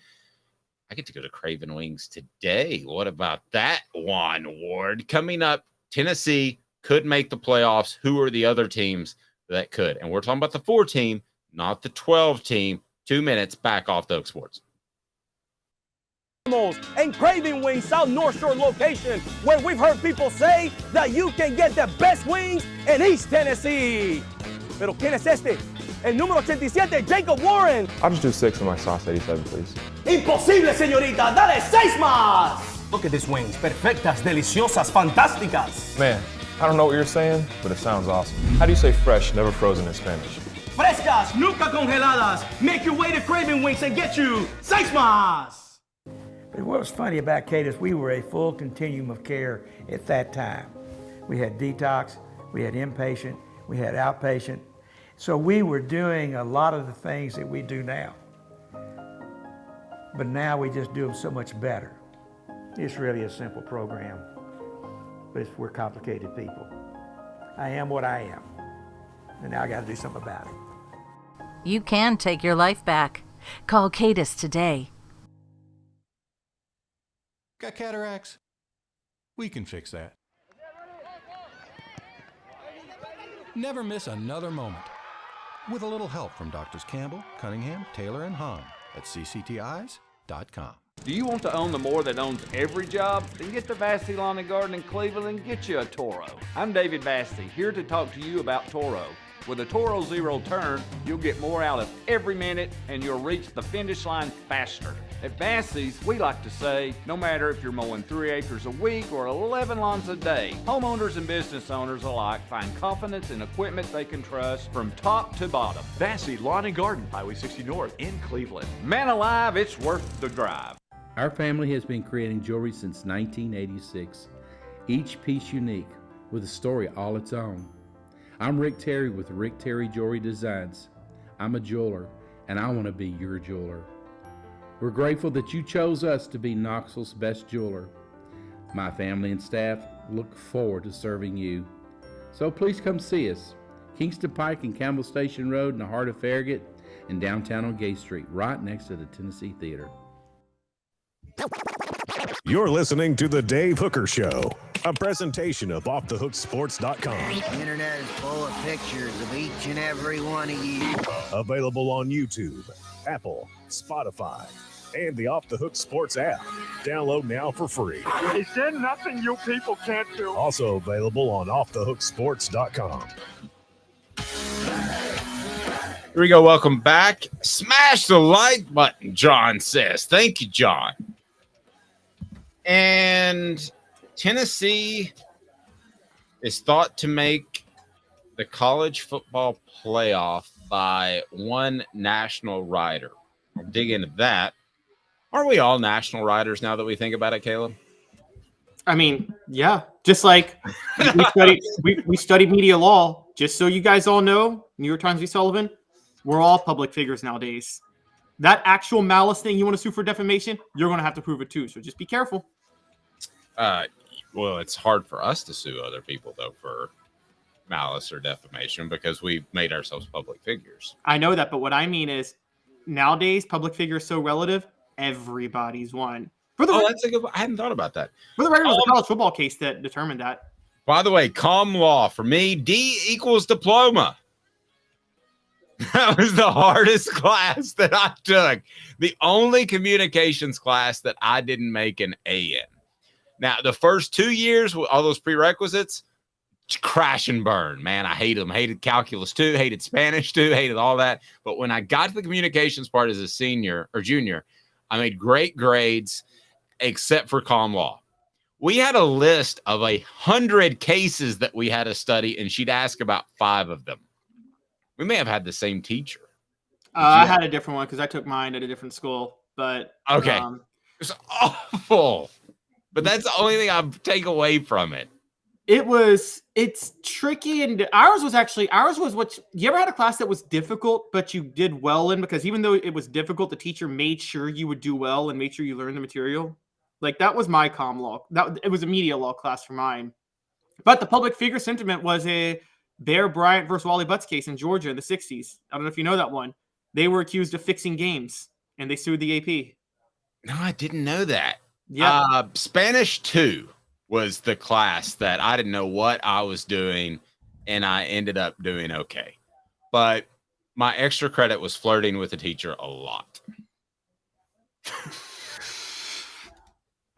I get to go to Craven Wings today. What about that, Juan Ward? Coming up, Tennessee could make the playoffs. Who are the other teams that could? And we're talking about the 4 team, not the 12 team. 2 minutes back off the Hook Sports. And Craven Wings South North Shore location, where we've heard people say that you can get the best wings in East Tennessee. Pero ¿quién es este? El número 87, Jacob Warren. I'll just do 6 of my sauce 87, please. Imposible, señorita. Dale 6 más. Look at these wings. Perfectas, deliciosas, fantásticas. Man, I don't know what you're saying, but it sounds awesome. How do you say fresh, never frozen in Spanish? Frescas, nunca congeladas. Make your way to Craven Wings and get you 6 más. But what was funny about Kate is we were a full continuum of care at that time. We had detox, we had inpatient, we had outpatient. So we were doing a lot of the things that we do now. But now we just do them so much better. It's really a simple program, but we're complicated people. I am what I am, and now I got to do something about it. You can take your life back. Call Cadis today. Got cataracts? We can fix that. Never miss another moment. With a little help from Doctors Campbell, Cunningham, Taylor, and Hahn at cctis.com. Do you want to own the more that owns every job? Then get to Vassey Lawn and Garden in Cleveland and get you a Toro. I'm David Vassey, here to talk to you about Toro. With a Toro Zero Turn, you'll get more out of every minute and you'll reach the finish line faster. At Vassey's, we like to say, no matter if you're mowing 3 acres a week or 11 lawns a day, homeowners and business owners alike find confidence in equipment they can trust from top to bottom. Vassey Lawn and Garden, Highway 60 North in Cleveland. Man alive, it's worth the drive. Our family has been creating jewelry since 1986, each piece unique with a story all its own. I'm Rick Terry with Rick Terry Jewelry Designs. I'm a jeweler, and I want to be your jeweler. We're grateful that you chose us to be Knoxville's best jeweler. My family and staff look forward to serving you. So please come see us. Kingston Pike and Campbell Station Road in the heart of Farragut and downtown on Gay Street, right next to the Tennessee Theater. You're listening to The Dave Hooker Show, a presentation of OffTheHookSports.com. The internet is full of pictures of each and every one of you. Available on YouTube, Apple, Spotify, and the Off the Hook Sports app. Download now for free. Is there nothing you people can't do? Also available on OffTheHookSports.com. Here we go. Welcome back. Smash the like button, John says. Thank you, John. And Tennessee is thought to make the college football playoff by one national writer. I'll dig into that. Are we all national writers now that we think about it, Caleb? I mean, yeah, just like we studied media law. Just so you guys all know, New York Times v. Sullivan, we're all public figures nowadays. That actual malice thing you want to sue for defamation, you're going to have to prove it too. So just be careful. Well, it's hard for us to sue other people though for malice or defamation because we've made ourselves public figures. I know that, but what I mean is nowadays public figure is so relative. Everybody's one. That's a good. I hadn't thought about that. For the record, it was a college football case that determined that. By the way, comm law for me, D equals diploma. That was the hardest class that I took. The only communications class that I didn't make an A in. Now, the first 2 years with all those prerequisites, crash and burn. Man, I hated them. Hated calculus too. Hated Spanish too. Hated all that. But when I got to the communications part as a senior or junior, I made great grades. Except for comm law. We had a list of 100 cases that we had to study, and she'd ask about 5 of them. We may have had the same teacher. I had a different one because I took mine at a different school. But okay, it's awful. But that's the only thing I take away from it. It's tricky, and ours was what you ever had a class that was difficult, but you did well in because even though it was difficult, the teacher made sure you would do well and made sure you learned the material. Like that was my comm law. It was a media law class for mine. But the public figure sentiment was a Bear Bryant versus Wally Butts case in Georgia in the 60s. I don't know if you know that one. They were accused of fixing games, and they sued the AP. No, I didn't know that. Yeah. Spanish 2 was the class that I didn't know what I was doing, and I ended up doing okay. But my extra credit was flirting with the teacher a lot.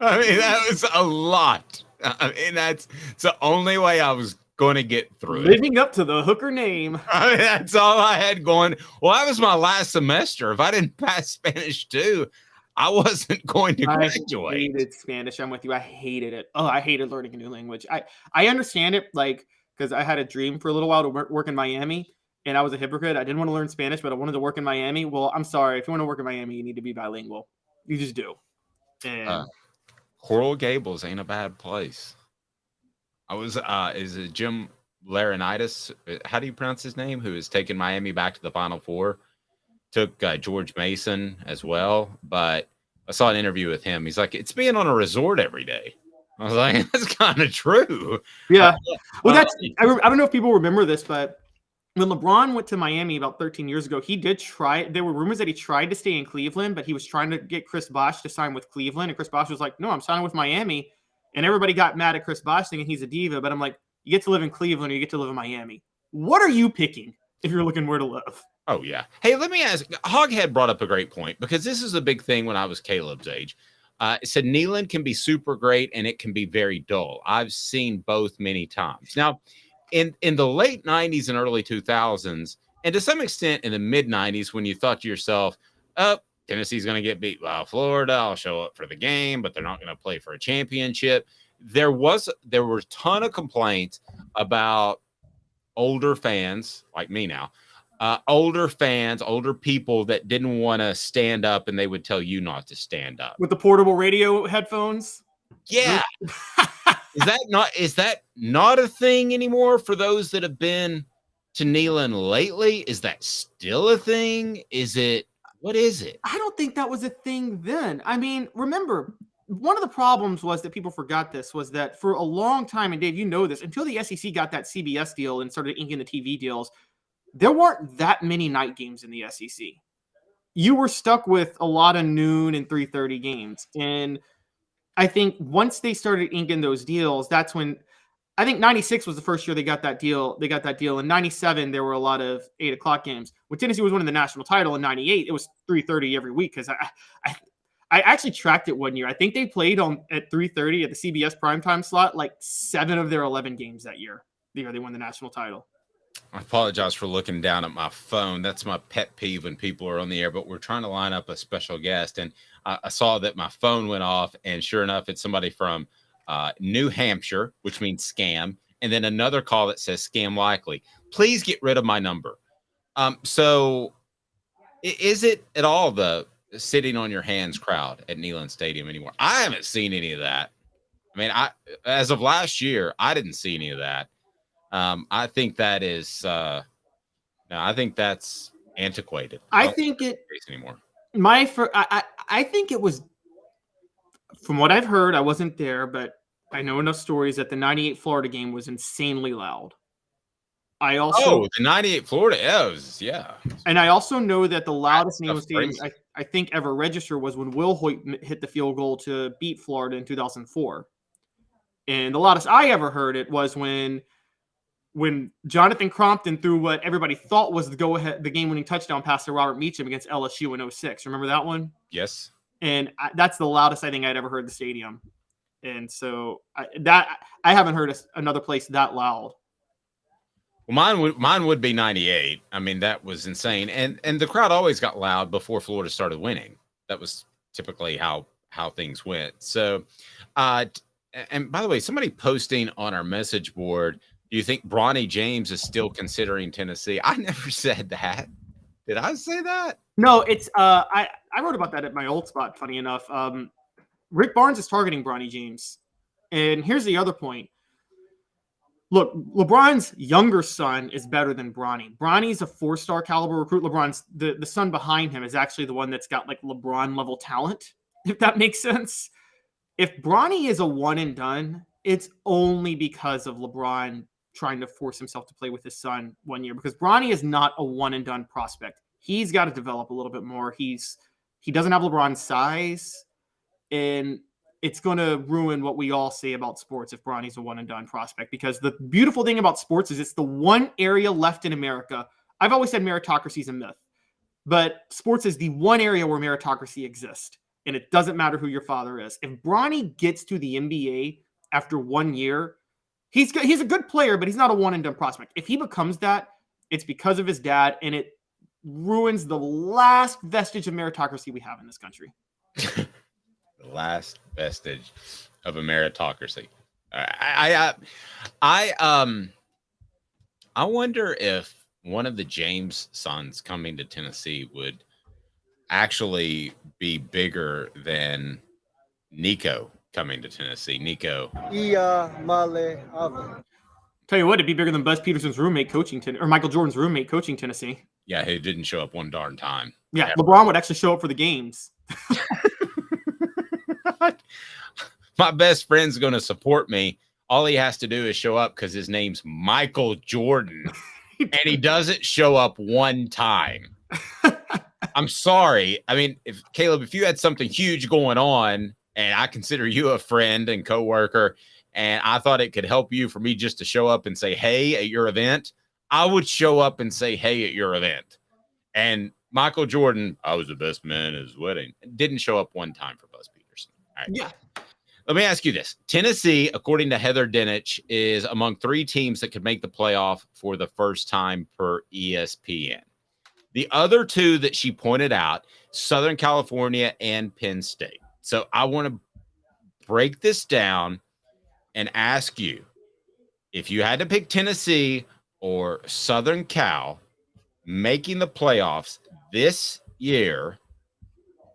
I mean, that was a lot. I mean, that's the only way I was going to get through it. Living up to the Hooker name. I mean, that's all I had going. Well, that was my last semester. If I didn't pass Spanish 2, I wasn't going to graduate. I hated Spanish. I'm with you. I hated it. Oh, I hated learning a new language. I understand it, like, because I had a dream for a little while to work in Miami, and I was a hypocrite. I didn't want to learn Spanish, but I wanted to work in Miami. Well, I'm sorry. If you want to work in Miami, you need to be bilingual. You just do. And Coral Gables ain't a bad place. I was, is it Jim Laurinaitis? How do you pronounce his name? Who has taken Miami back to the Final Four? Took George Mason as well. But I saw an interview with him. He's like, it's being on a resort every day. I was like, that's kind of true. Yeah. Well, I don't know if people remember this, but when LeBron went to Miami about 13 years ago, he did try. There were rumors that he tried to stay in Cleveland, but he was trying to get Chris Bosh to sign with Cleveland. And Chris Bosh was like, no, I'm signing with Miami. And everybody got mad at Chris Bosh thinking he's a diva. But I'm like, you get to live in Cleveland or you get to live in Miami. What are you picking if you're looking where to live? Oh, yeah. Hey, let me ask. Hoghead brought up a great point because this is a big thing when I was Caleb's age. It said Neyland can be super great and it can be very dull. I've seen both many times. Now, in the late 90s and early 2000s, and to some extent in the mid 90s, when you thought to yourself, oh, Tennessee's going to get beat by Florida, I'll show up for the game, but they're not going to play for a championship. There were a ton of complaints about older fans like me now, older fans, older people that didn't want to stand up and they would tell you not to stand up. With the portable radio headphones? Yeah. Is that not a thing anymore for those that have been to Neyland lately? Is that still a thing? What is it? I don't think that was a thing then. I mean, remember, one of the problems was that people forgot this was that for a long time, and Dave, you know this, until the SEC got that CBS deal and started inking the TV deals, there weren't that many night games in the SEC. You were stuck with a lot of noon and 3:30 games. And I think once they started inking those deals, that's when I think 96 was the first year they got that deal. In 97, there were a lot of 8 o'clock games. When Tennessee was winning the national title in 98, it was 3:30 every week because I actually tracked it one year. I think they played at 3:30 at the CBS primetime slot like 7 of their 11 games that year. The year they won the national title. I apologize for looking down at my phone. That's my pet peeve when people are on the air, but we're trying to line up a special guest. And I saw that my phone went off, and sure enough, it's somebody from New Hampshire, which means scam. And then another call that says scam likely. please get rid of my number. So is it at all the sitting on your hands crowd at Neyland Stadium anymore? I haven't seen any of that. I mean, as of last year, I didn't see any of that. I think that is no, I think that's antiquated. I think it anymore. I think it was, from what I've heard, I wasn't there, but I know enough stories that the 98 Florida game was insanely loud. The 98 Florida, yeah. And I also know that the loudest Neyland Stadium I think ever registered was when Will Hoyt hit the field goal to beat Florida in 2004. And the loudest I ever heard it was when Jonathan Crompton threw what everybody thought was the game-winning touchdown pass to Robert Meacham against LSU in 2006. Remember that one? Yes. And that's the loudest I think I'd ever heard the stadium. And so I haven't heard another place that loud. Well, mine would be 98. I mean, that was insane. And the crowd always got loud before Florida started winning. That was typically how things went. So, and by the way, somebody posting on our message board, do you think Bronny James is still considering Tennessee? I never said that. Did I say that? No, it's I wrote about that at my old spot, funny enough. Rick Barnes is targeting Bronny James. And here's the other point. Look, LeBron's younger son is better than Bronny. Bronny's a 4-star caliber recruit. LeBron's the son behind him is actually the one that's got like LeBron level talent, if that makes sense. If Bronny is a one and done, it's only because of LeBron trying to force himself to play with his son 1 year, because Bronny is not a one and done prospect. He's got to develop a little bit more. He doesn't have LeBron's size, and it's going to ruin what we all say about sports if Bronny's a one and done prospect, because the beautiful thing about sports is it's the one area left in America. I've always said meritocracy is a myth, but sports is the one area where meritocracy exists, and it doesn't matter who your father is. If Bronny gets to the NBA after 1 year, he's a good player, but he's not a one and done prospect. If he becomes that, it's because of his dad, and it ruins the last vestige of meritocracy we have in this country. The last vestige of a meritocracy. I wonder if one of the James sons coming to Tennessee would actually be bigger than Nico coming to Tennessee. Nico Iamaleava. Tell you what, it'd be bigger than Buzz Peterson's roommate coaching or Michael Jordan's roommate coaching Tennessee. Yeah, who didn't show up one darn time. Yeah, LeBron would actually show up for the games. My best friend's going to support me. All he has to do is show up because his name's Michael Jordan, and he doesn't show up one time. I'm sorry. I mean, if you had something huge going on, and I consider you a friend and coworker, and I thought it could help you for me just to show up and say, hey, at your event, I would show up and say, hey, at your event. And Michael Jordan, I was the best man at his wedding, didn't show up one time for Buzz Peterson. All right. Yeah. Let me ask you this. Tennessee, according to Heather Dinich, is among 3 teams that could make the playoff for the first time per ESPN. The other 2 that she pointed out, Southern California and Penn State. So I want to break this down and ask you, if you had to pick Tennessee or Southern Cal making the playoffs this year,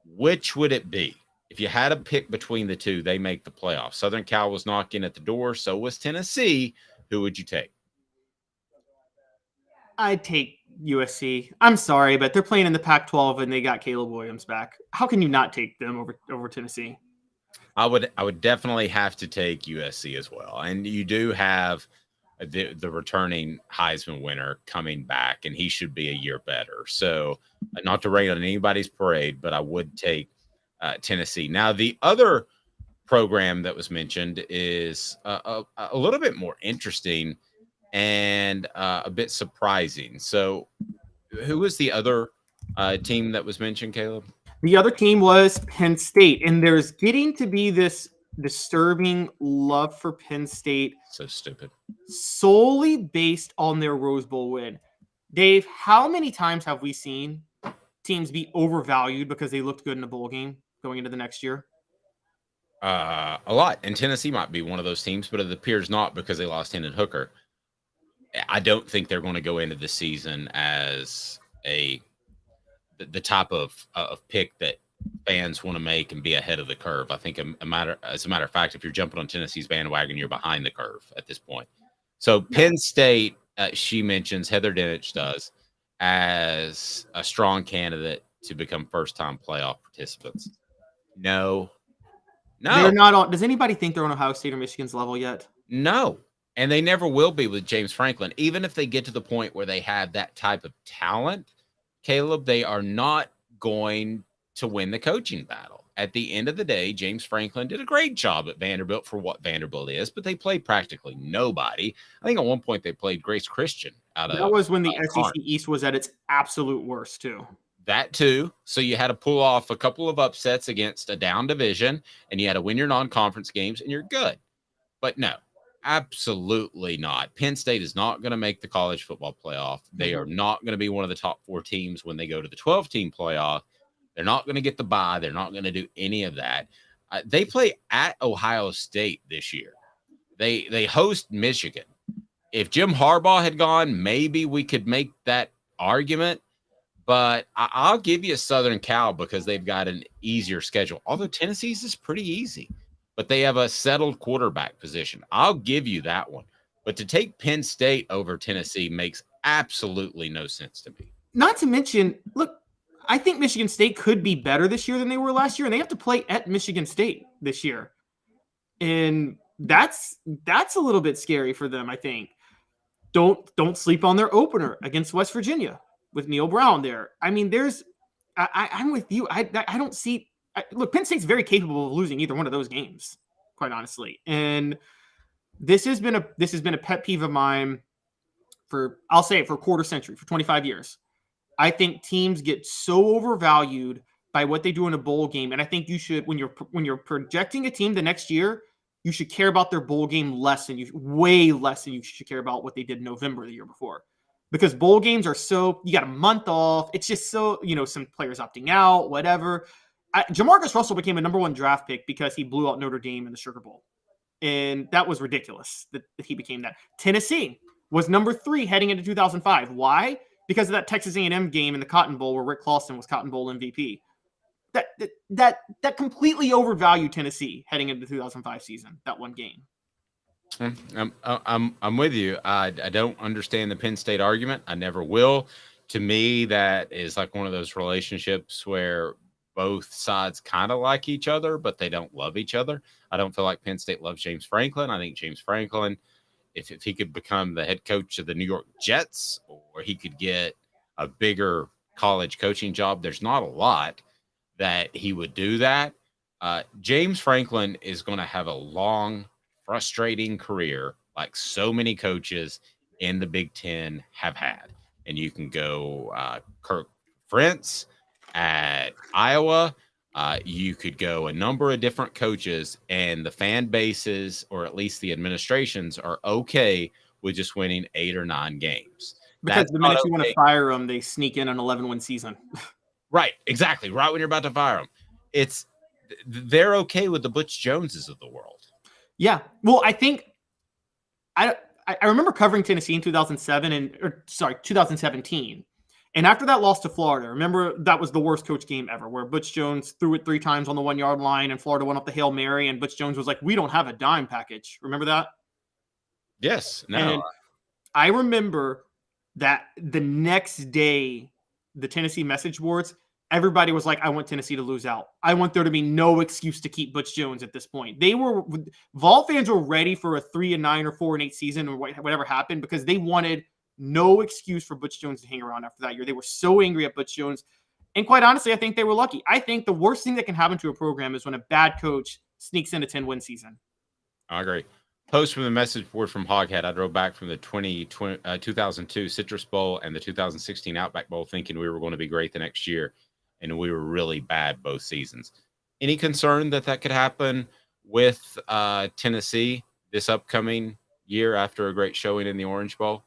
which would it be? If you had to pick between the 2, they make the playoffs. Southern Cal was knocking at the door. So was Tennessee. Who would you take? I'd take USC. I'm sorry, but they're playing in the Pac-12 and they got Caleb Williams back. How can you not take them over Tennessee? I would definitely have to take USC as well. And you do have the returning Heisman winner coming back, and he should be a year better. So not to rain on anybody's parade, but I would take Tennessee. Now, the other program that was mentioned is a little bit more interesting and a bit surprising. So who was the other team that was mentioned, Caleb? The other team was Penn State, and there's getting to be this disturbing love for Penn State. So stupid. Solely based on their Rose Bowl win. Dave, how many times have we seen teams be overvalued because they looked good in a bowl game going into the next year? A lot. And Tennessee might be one of those teams, but it appears not because they lost Hendon Hooker. I don't think they're going to go into the season as the type of pick that fans want to make and be ahead of the curve. I think as a matter of fact, if you're jumping on Tennessee's bandwagon, you're behind the curve at this point. So Penn State, she mentions, Heather Dinich does, as a strong candidate to become first-time playoff participants. No. They're not on. Does anybody think they're on Ohio State or Michigan's level yet? No. And they never will be with James Franklin. Even if they get to the point where they have that type of talent, Caleb, they are not going to win the coaching battle. At the end of the day, James Franklin did a great job at Vanderbilt for what Vanderbilt is, but they played practically nobody. I think at one point they played Grace Christian That was when the SEC East was at its absolute worst, too. That too. So you had to pull off a couple of upsets against a down division, and you had to win your non-conference games, and you're good. But no, absolutely not. Penn State is not going to make the college football playoff. They are not going to be one of the top 4 teams when they go to the 12-team playoff. They're not going to get the bye. They're not going to do any of that. They play at Ohio State this year. They host Michigan. If Jim Harbaugh had gone, maybe we could make that argument. But I'll give you Southern Cal because they've got an easier schedule. Although Tennessee's is pretty easy. But they have a settled quarterback position. I'll give you that one. But to take Penn State over Tennessee makes absolutely no sense to me. Not to mention, look, I think Michigan State could be better this year than they were last year, and they have to play at Michigan State this year. And that's a little bit scary for them, I think. Don't sleep on their opener against West Virginia with Neil Brown there. I mean, I'm with you. I don't see look, Penn State's very capable of losing either one of those games, quite honestly. And this has been a pet peeve of mine for a quarter century, for 25 years. I think teams get so overvalued by what they do in a bowl game. And I think you should, when you're projecting a team the next year, you should care about their bowl game way less than you should care about what they did in November the year before. Because bowl games are you got a month off. It's just so, some players opting out, whatever. Jamarcus Russell became a number 1 draft pick because he blew out Notre Dame in the Sugar Bowl. And that was ridiculous that he became that. Tennessee was number 3 heading into 2005. Why? Because of that Texas A&M game in the Cotton Bowl where Rick Clawson was Cotton Bowl MVP. That completely overvalued Tennessee heading into the 2005 season, that one game. I'm with you. I don't understand the Penn State argument. I never will. To me, that is like one of those relationships where both sides kind of like each other, but they don't love each other. I don't feel like Penn State loves James Franklin. I think James Franklin, if he could become the head coach of the New York Jets, or he could get a bigger college coaching job, there's not a lot that he would do that. James Franklin is going to have a long, frustrating career like so many coaches in the Big Ten have had. And you can go Kirk Ferentz at Iowa. You could go a number of different coaches, and the fan bases, or at least the administrations, are okay with just winning 8 or 9 games. Because the minute you want to fire them, they sneak in an 11-win season. Right, exactly. Right when you're about to fire them. They're okay with the Butch Joneses of the world. Yeah. Well, I think I remember covering Tennessee in 2017. And after that loss to Florida, remember that was the worst coach game ever, where Butch Jones threw it 3 times on the 1-yard line and Florida went up the Hail Mary, and Butch Jones was like, "We don't have a dime package." Remember that? Yes. No. And I remember that the next day, the Tennessee message boards, everybody was like, "I want Tennessee to lose out. I want there to be no excuse to keep Butch Jones at this point." Vol fans were ready for a 3-9 or 4-8 season or whatever happened, because they wanted no excuse for Butch Jones to hang around after that year. They were so angry at Butch Jones. And quite honestly, I think they were lucky. I think the worst thing that can happen to a program is when a bad coach sneaks in a 10-win season. I agree. Post from the message board from Hoghead. I drove back from the 2002 Citrus Bowl and the 2016 Outback Bowl thinking we were going to be great the next year, and we were really bad both seasons. Any concern that could happen with Tennessee this upcoming year after a great showing in the Orange Bowl?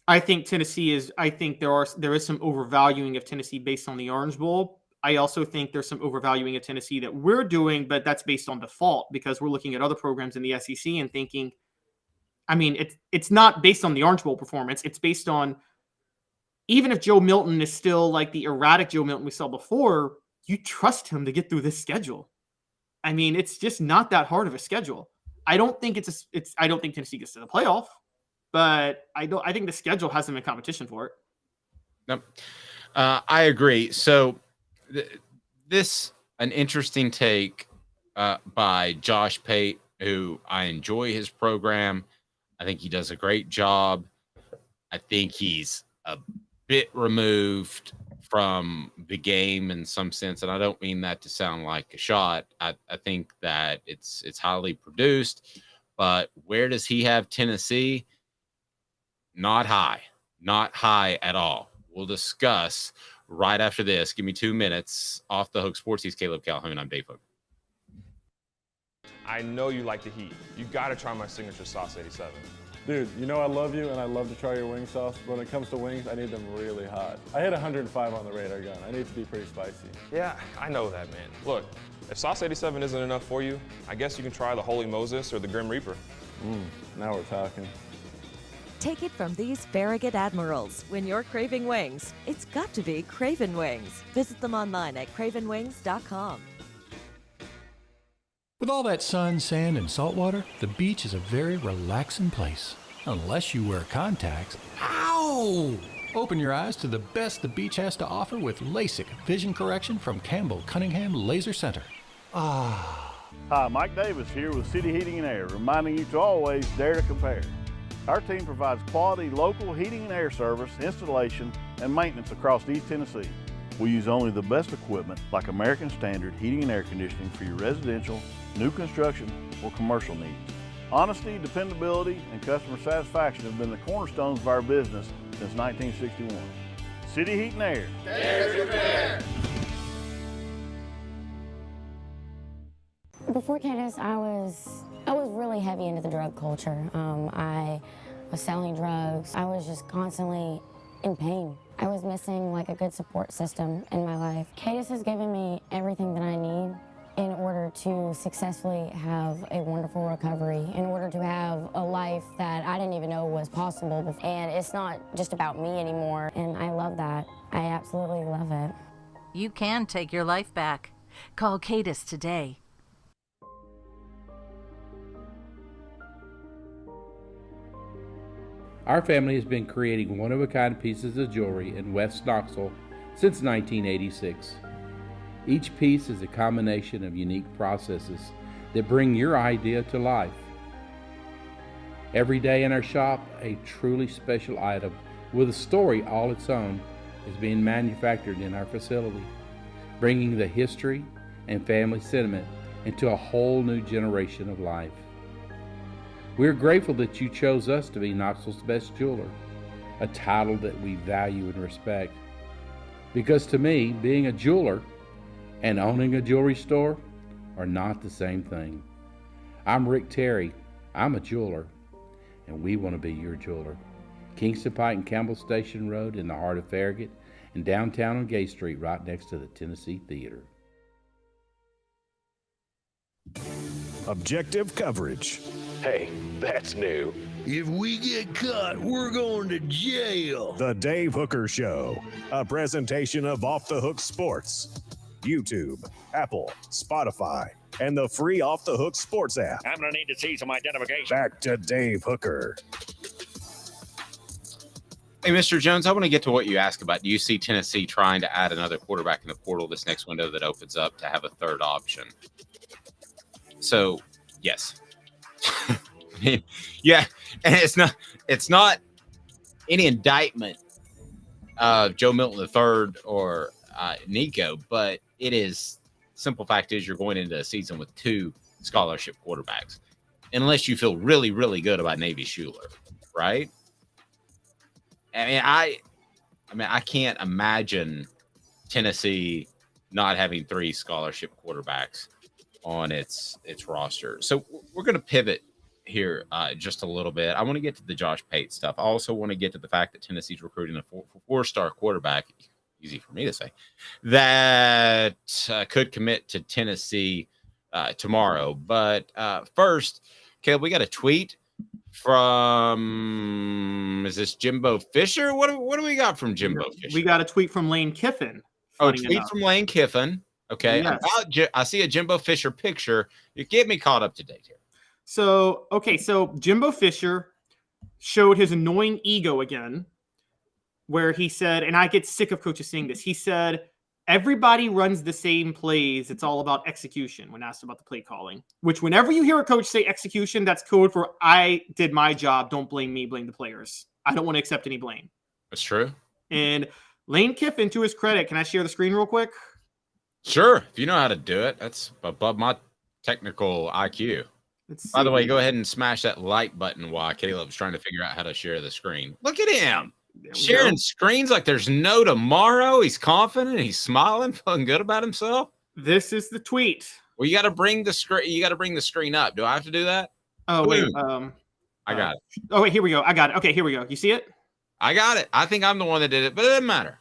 I think Tennessee is. I think there is some overvaluing of Tennessee based on the Orange Bowl. I also think there's some overvaluing of Tennessee that we're doing, but that's based on default because we're looking at other programs in the SEC and thinking, I mean, it's not based on the Orange Bowl performance. It's based on, even if Joe Milton is still like the erratic Joe Milton we saw before, you trust him to get through this schedule. I mean, it's just not that hard of a schedule. I don't think I don't think Tennessee gets to the playoff, but I think the schedule has them in competition for it. Nope. I agree. So this an interesting take by Josh Pate, who I enjoy his program. I think he does a great job. I think he's a bit removed from the game in some sense, and I don't mean that to sound like a shot. I think that it's highly produced, but where does he have Tennessee? Not high at all. We'll discuss right after this. Give me 2 minutes. Off the Hook Sports. He's Caleb Calhoun. I'm Dave Hooker. I know you like the heat. You got to try my signature sauce 87. Dude, you know I love you and I love to try your wing sauce. But when it comes to wings, I need them really hot. I hit 105 on the radar gun. I need to be pretty spicy. Yeah, I know that, man. Look, if sauce 87 isn't enough for you, I guess you can try the Holy Moses or the Grim Reaper. Now we're talking. Take it from these Farragut Admirals. When you're craving wings, it's got to be Craven Wings. Visit them online at cravenwings.com. With all that sun, sand, and salt water, the beach is a very relaxing place. Unless you wear contacts. Ow! Open your eyes to the best the beach has to offer with LASIK vision correction from Campbell Cunningham Laser Center. Hi, Mike Davis here with City Heating and Air, reminding you to always dare to compare. Our team provides quality local heating and air service, installation, and maintenance across East Tennessee. We use only the best equipment like American Standard heating and air conditioning for your residential, new construction, or commercial needs. Honesty, dependability, and customer satisfaction have been the cornerstones of our business since 1961. City Heat and Air. Dare to compare. Before Cadis, I was really heavy into the drug culture. I was selling drugs. I was just constantly in pain. I was missing like a good support system in my life. Cadis has given me everything that I need in order to successfully have a wonderful recovery, in order to have a life that I didn't even know was possible. And it's not just about me anymore, and I love that. I absolutely love it. You can take your life back. Call Cadis today. Our family has been creating one-of-a-kind pieces of jewelry in West Knoxville since 1986. Each piece is a combination of unique processes that bring your idea to life. Every day in our shop, a truly special item with a story all its own is being manufactured in our facility, bringing the history and family sentiment into a whole new generation of life. We're grateful that you chose us to be Knoxville's best jeweler, a title that we value and respect. Because to me, being a jeweler and owning a jewelry store are not the same thing. I'm Rick Terry. I'm a jeweler, and we want to be your jeweler. Kingston Pike and Campbell Station Road in the heart of Farragut, and downtown on Gay Street right next to the Tennessee Theater. Objective coverage. Hey, that's new. If we get caught, we're going to jail. The Dave Hooker Show, a presentation of Off the Hook Sports. YouTube, Apple, Spotify, and the free Off the Hook Sports app. I'm going to need to see some identification. Back to Dave Hooker. Hey, Mr. Jones, I want to get to what you asked about. Do you see Tennessee trying to add another quarterback in the portal this next window that opens up to have a third option? So, yes. I mean, yeah, and it's not any indictment of Joe Milton III or Nico, but it is, simple fact is you're going into a season with two scholarship quarterbacks, unless you feel really, really good about Navy Schuler, right? I can't imagine Tennessee not having three scholarship quarterbacks on its roster. So we're going to pivot here just a little bit. I want to get to the Josh Pate stuff. I also want to get to the fact that Tennessee's recruiting a four-star quarterback, easy for me to say, that could commit to Tennessee tomorrow. But first, Caleb, we got a tweet from, is this Jimbo Fisher? What do we got from Jimbo Fisher? We got a tweet from Lane Kiffin. Oh, tweet from Lane Kiffin. Okay. Yes. I see a Jimbo Fisher picture. You get me caught up to date here. So Jimbo Fisher showed his annoying ego again, where he said, and I get sick of coaches saying this, he said, everybody runs the same plays. It's all about execution when asked about the play calling, which whenever you hear a coach say execution, that's code for I did my job. Don't blame me, blame the players. I don't want to accept any blame. That's true. And Lane Kiffin, to his credit, can I share the screen real quick? Sure. If you know how to do it, that's above my technical IQ. By the way, go ahead and smash that like button while Caleb's trying to figure out how to share the screen. Look at him. Sharing screens like there's no tomorrow. He's confident. He's smiling, feeling good about himself. This is the tweet. Well, you got to bring the screen. You got to bring the screen up. Do I have to do that? Oh, wait. I got it. Oh, wait. Here we go. I got it. Okay, here we go. You see it? I got it. I think I'm the one that did it, but it doesn't matter.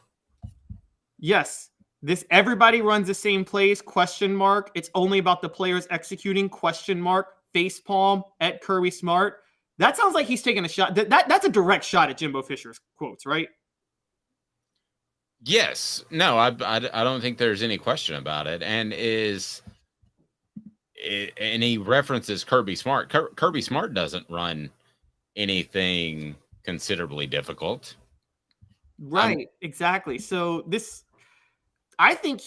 Yes. This everybody runs the same plays, question mark. It's only about the players executing, question mark, face palm at Kirby Smart. That sounds like he's taking a shot. That's a direct shot at Jimbo Fisher's quotes, right? Yes. No, I don't think there's any question about it. And he references Kirby Smart. Kirby Smart doesn't run anything considerably difficult. Right. Exactly. So I think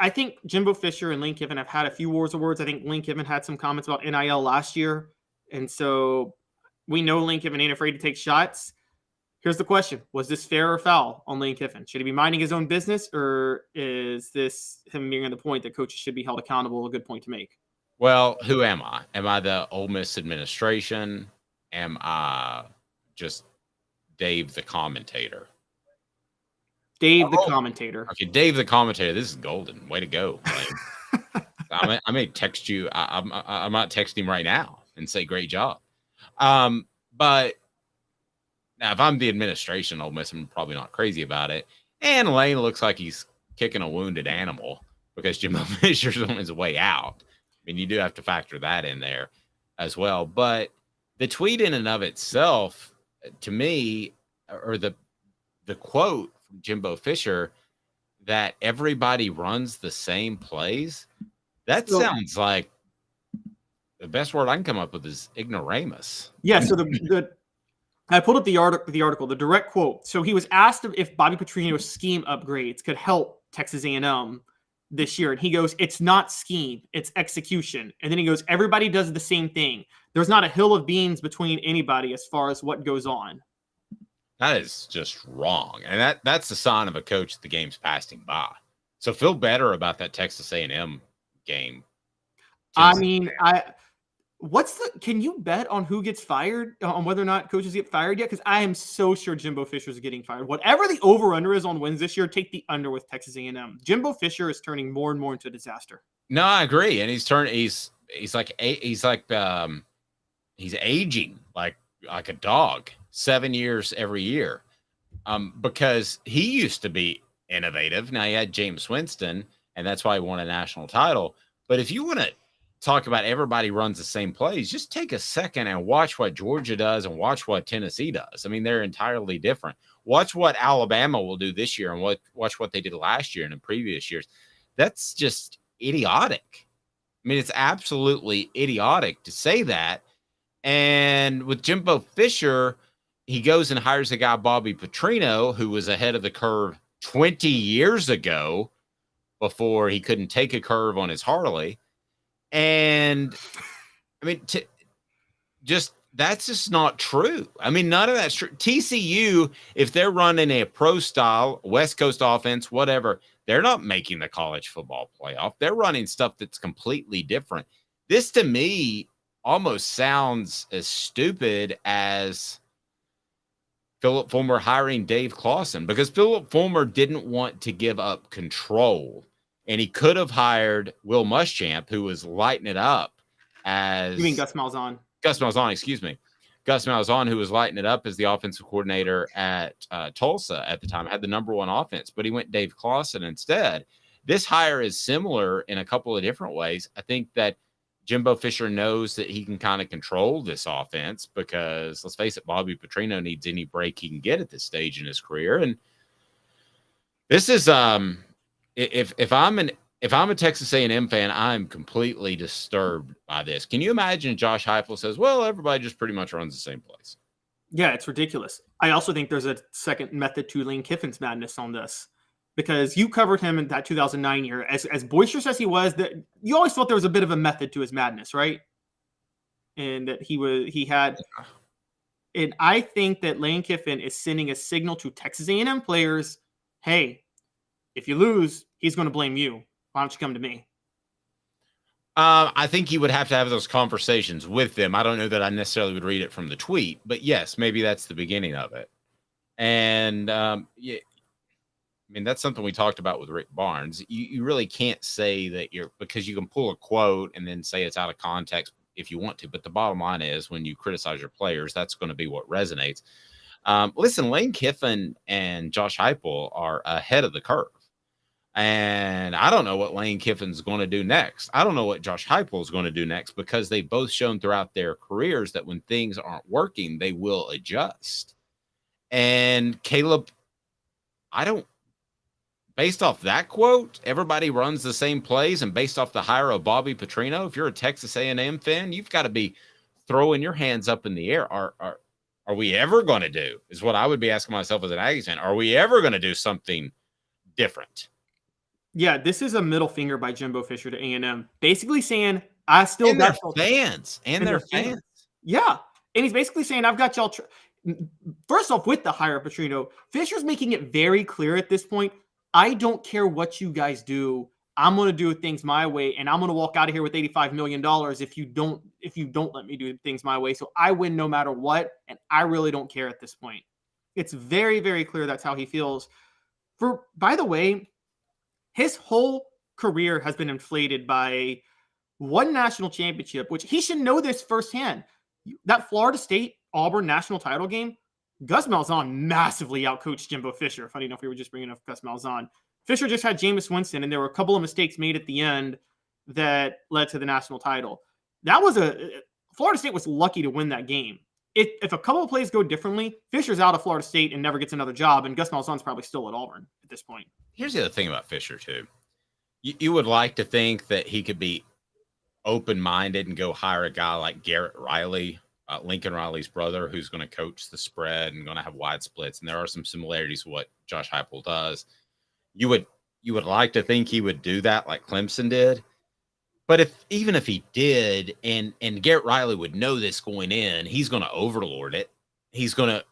I think Jimbo Fisher and Lane Kiffin have had a few wars of words. I think Lane Kiffin had some comments about NIL last year. And so we know Lane Kiffin ain't afraid to take shots. Here's the question. Was this fair or foul on Lane Kiffin? Should he be minding his own business, or is this him nearing the point that coaches should be held accountable? A good point to make. Well, who am I? Am I the Ole Miss administration? Am I just Dave the commentator? Dave the commentator. Okay, Dave the commentator. This is golden. Way to go. I may text you. I might text him right now and say, great job. But now if I'm the administration, Ole Miss, I'm probably not crazy about it. And Lane looks like he's kicking a wounded animal because Jimbo Fisher's on his way out. I mean, you do have to factor that in there as well. But the tweet in and of itself, to me, or the quote from Jimbo Fisher that everybody runs the same plays, that sounds like the best word I can come up with is ignoramus. Yeah. So I pulled up the article, the direct quote. So he was asked if Bobby Petrino's scheme upgrades could help Texas A&M this year. And he goes, it's not scheme, it's execution. And then he goes, everybody does the same thing. There's not a hill of beans between anybody as far as what goes on. That is just wrong. And that's the sign of a coach the game's passed him by. So feel better about that Texas A&M game. Can you bet on who gets fired, on whether or not coaches get fired yet? Because I am so sure Jimbo Fisher's getting fired. Whatever the over-under is on wins this year, take the under with Texas A&M. Jimbo Fisher is turning more and more into a disaster. No, I agree. And he's aging like a dog, 7 years every year. Because he used to be innovative. Now he had James Winston, and that's why he won a national title. But if you want to talk about everybody runs the same plays, just take a second and watch what Georgia does and watch what Tennessee does. I mean, they're entirely different. Watch what Alabama will do this year and watch what they did last year and in previous years. That's just idiotic. I mean, it's absolutely idiotic to say that. And with Jimbo Fisher, he goes and hires a guy, Bobby Petrino, who was ahead of the curve 20 years ago before he couldn't take a curve on his Harley. And I mean, that's just not true. I mean, none of that's true. TCU, if they're running a pro style West Coast offense, whatever, they're not making the college football playoff. They're running stuff that's completely different. This to me almost sounds as stupid as Philip Fulmer hiring Dave Clawson, because Philip Fulmer didn't want to give up control. And he could have hired Will Muschamp, who was lighting it up as... You mean Gus Malzahn? Gus Malzahn, excuse me. Gus Malzahn, who was lighting it up as the offensive coordinator at Tulsa at the time, had the number one offense, but he went Dave Clawson instead. This hire is similar in a couple of different ways. I think that Jimbo Fisher knows that he can kind of control this offense because, let's face it, Bobby Petrino needs any break he can get at this stage in his career. And this is if I'm a Texas A&M fan, I'm completely disturbed by this. Can you imagine Josh Heupel says, well, everybody just pretty much runs the same place? Yeah, it's ridiculous. I also think there's a second method to Lane Kiffin's madness on this, because you covered him in that 2009 year. As boisterous as he was, that you always thought there was a bit of a method to his madness, right? And that he had. And I think that Lane Kiffin is sending a signal to Texas A&M players, hey, if you lose, he's going to blame you. Why don't you come to me? I think he would have to have those conversations with them. I don't know that I necessarily would read it from the tweet, but yes, maybe that's the beginning of it. And yeah, I mean, that's something we talked about with Rick Barnes. You really can't say that because you can pull a quote and then say it's out of context if you want to. But the bottom line is, when you criticize your players, that's going to be what resonates. Listen, Lane Kiffin and Josh Heupel are ahead of the curve. And I don't know what Lane Kiffin's going to do next. I don't know what Josh Heupel is going to do next, because they've both shown throughout their careers that when things aren't working, they will adjust. And Caleb, based off that quote, everybody runs the same plays, and based off the hire of Bobby Petrino, if you're a Texas A&M fan, you've got to be throwing your hands up in the air. Are we ever going to do, is what I would be asking myself as an Aggies fan, are we ever going to do something different? Yeah, this is a middle finger by Jimbo Fisher to A&M, basically saying, I still and got their fans. Yeah. And he's basically saying, I've got y'all. First off, with the hire of Petrino, Fisher's making it very clear at this point, I don't care what you guys do. I'm going to do things my way, and I'm going to walk out of here with $85 million if you don't let me do things my way. So I win no matter what, and I really don't care at this point. It's very, very clear that's how he feels. By the way, his whole career has been inflated by one national championship, which he should know this firsthand. That Florida State Auburn national title game, Gus Malzahn massively outcoached Jimbo Fisher. Funny enough, we were just bringing up Gus Malzahn. Fisher just had Jameis Winston, and there were a couple of mistakes made at the end that led to the national title. Florida State was lucky to win that game. If a couple of plays go differently, Fisher's out of Florida State and never gets another job, and Gus Malzahn's probably still at Auburn at this point. Here's the other thing about Fisher, too. You would like to think that he could be open-minded and go hire a guy like Garrett Riley, Lincoln Riley's brother, who's going to coach the spread and going to have wide splits. And there are some similarities to what Josh Heupel does. You would like to think he would do that like Clemson did. But even if he did, and Garrett Riley would know this going in, he's going to overlord it. He's going to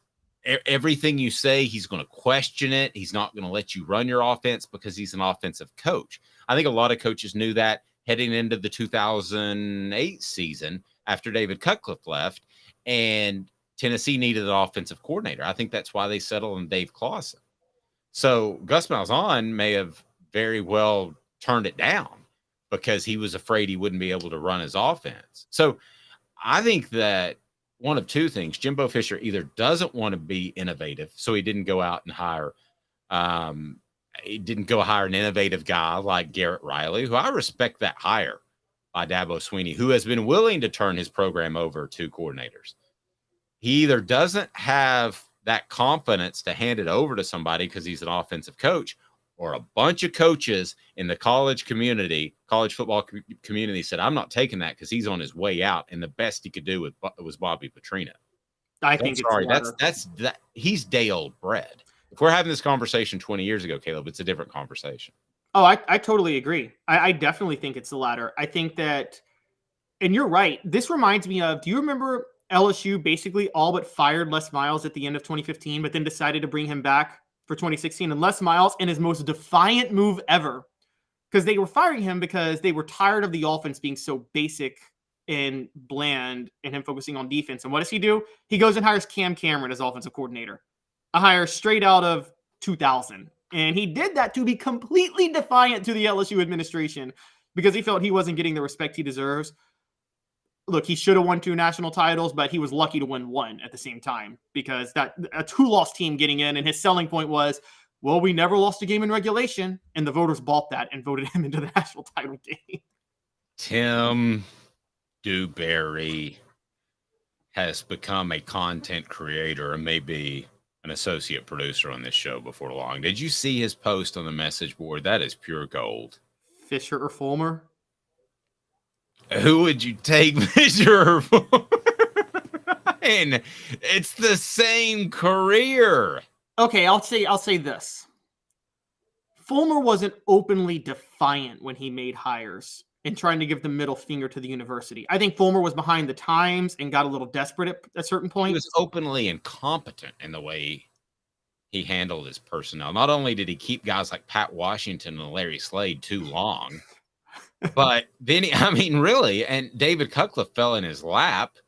everything you say, he's going to question it. He's not going to let you run your offense because he's an offensive coach. I think a lot of coaches knew that heading into the 2008 season after David Cutcliffe left, and Tennessee needed an offensive coordinator. I think that's why they settled on Dave Clawson. So Gus Malzahn may have very well turned it down because he was afraid he wouldn't be able to run his offense. So I think that one of two things, Jimbo Fisher either doesn't want to be innovative, so he didn't go out and hire an innovative guy like Garrett Riley, who I respect that hire by Dabo Swinney, who has been willing to turn his program over to coordinators. He either doesn't have that confidence to hand it over to somebody because he's an offensive coach, or a bunch of coaches in the college football community said, I'm not taking that because he's on his way out, and the best he could do was Bobby Petrino. He's day old bread. If we're having this conversation 20 years ago, Caleb, it's a different conversation. Oh, I totally agree. I definitely think it's the latter. I think that, and you're right, this reminds me of, do you remember LSU basically all but fired Les Miles at the end of 2015, but then decided to bring him back for 2016, and Les Miles in his most defiant move ever, because they were firing him because they were tired of the offense being so basic and bland and him focusing on defense. And what does he do? He goes and hires Cam Cameron as offensive coordinator, a hire straight out of 2000. And he did that to be completely defiant to the LSU administration because he felt he wasn't getting the respect he deserves. Look, he should have won 2 national titles, but he was lucky to win 1 at the same time, because a 2-loss team getting in, and his selling point was, well, we never lost a game in regulation, and the voters bought that and voted him into the national title game. Tim, Dewberry has become a content creator and maybe an associate producer on this show before long. Did you see his post on the message board? That is pure gold. Fisher or Fulmer? Who would you take, Fisher or Fulmer? And it's the same career. Okay, I'll say this. Fulmer wasn't openly defiant when he made hires and trying to give the middle finger to the university. I think Fulmer was behind the times and got a little desperate at a certain point. He was openly incompetent in the way he handled his personnel. Not only did he keep guys like Pat Washington and Larry Slade too long, but then, really, and David Cutcliffe fell in his lap.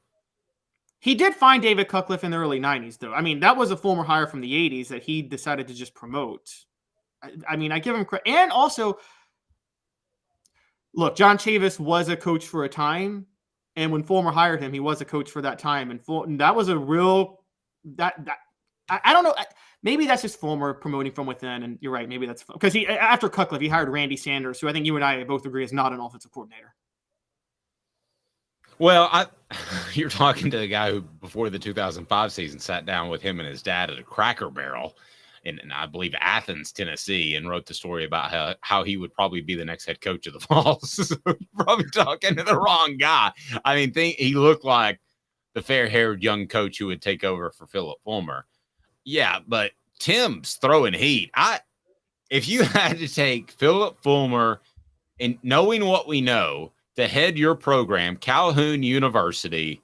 He did find David Cutcliffe in the early 90s, though. I mean, that was a former hire from the 80s that he decided to just promote. I give him credit. And also, look, John Chavis was a coach for a time. And when Fulmer hired him, he was a coach for that time. And that was a real I don't know. Maybe that's just Fulmer promoting from within. And you're right. Maybe that's because after Cutcliffe, he hired Randy Sanders, who I think you and I both agree is not an offensive coordinator. Well, you're talking to the guy who, before the 2005 season, sat down with him and his dad at a Cracker Barrel in I believe, Athens, Tennessee, and wrote the story about how he would probably be the next head coach of the Vols. So you're probably talking to the wrong guy. I mean, he looked like the fair-haired young coach who would take over for Philip Fulmer. Yeah, but Tim's throwing heat. If you had to take Philip Fulmer and knowing what we know to head your program, Calhoun University.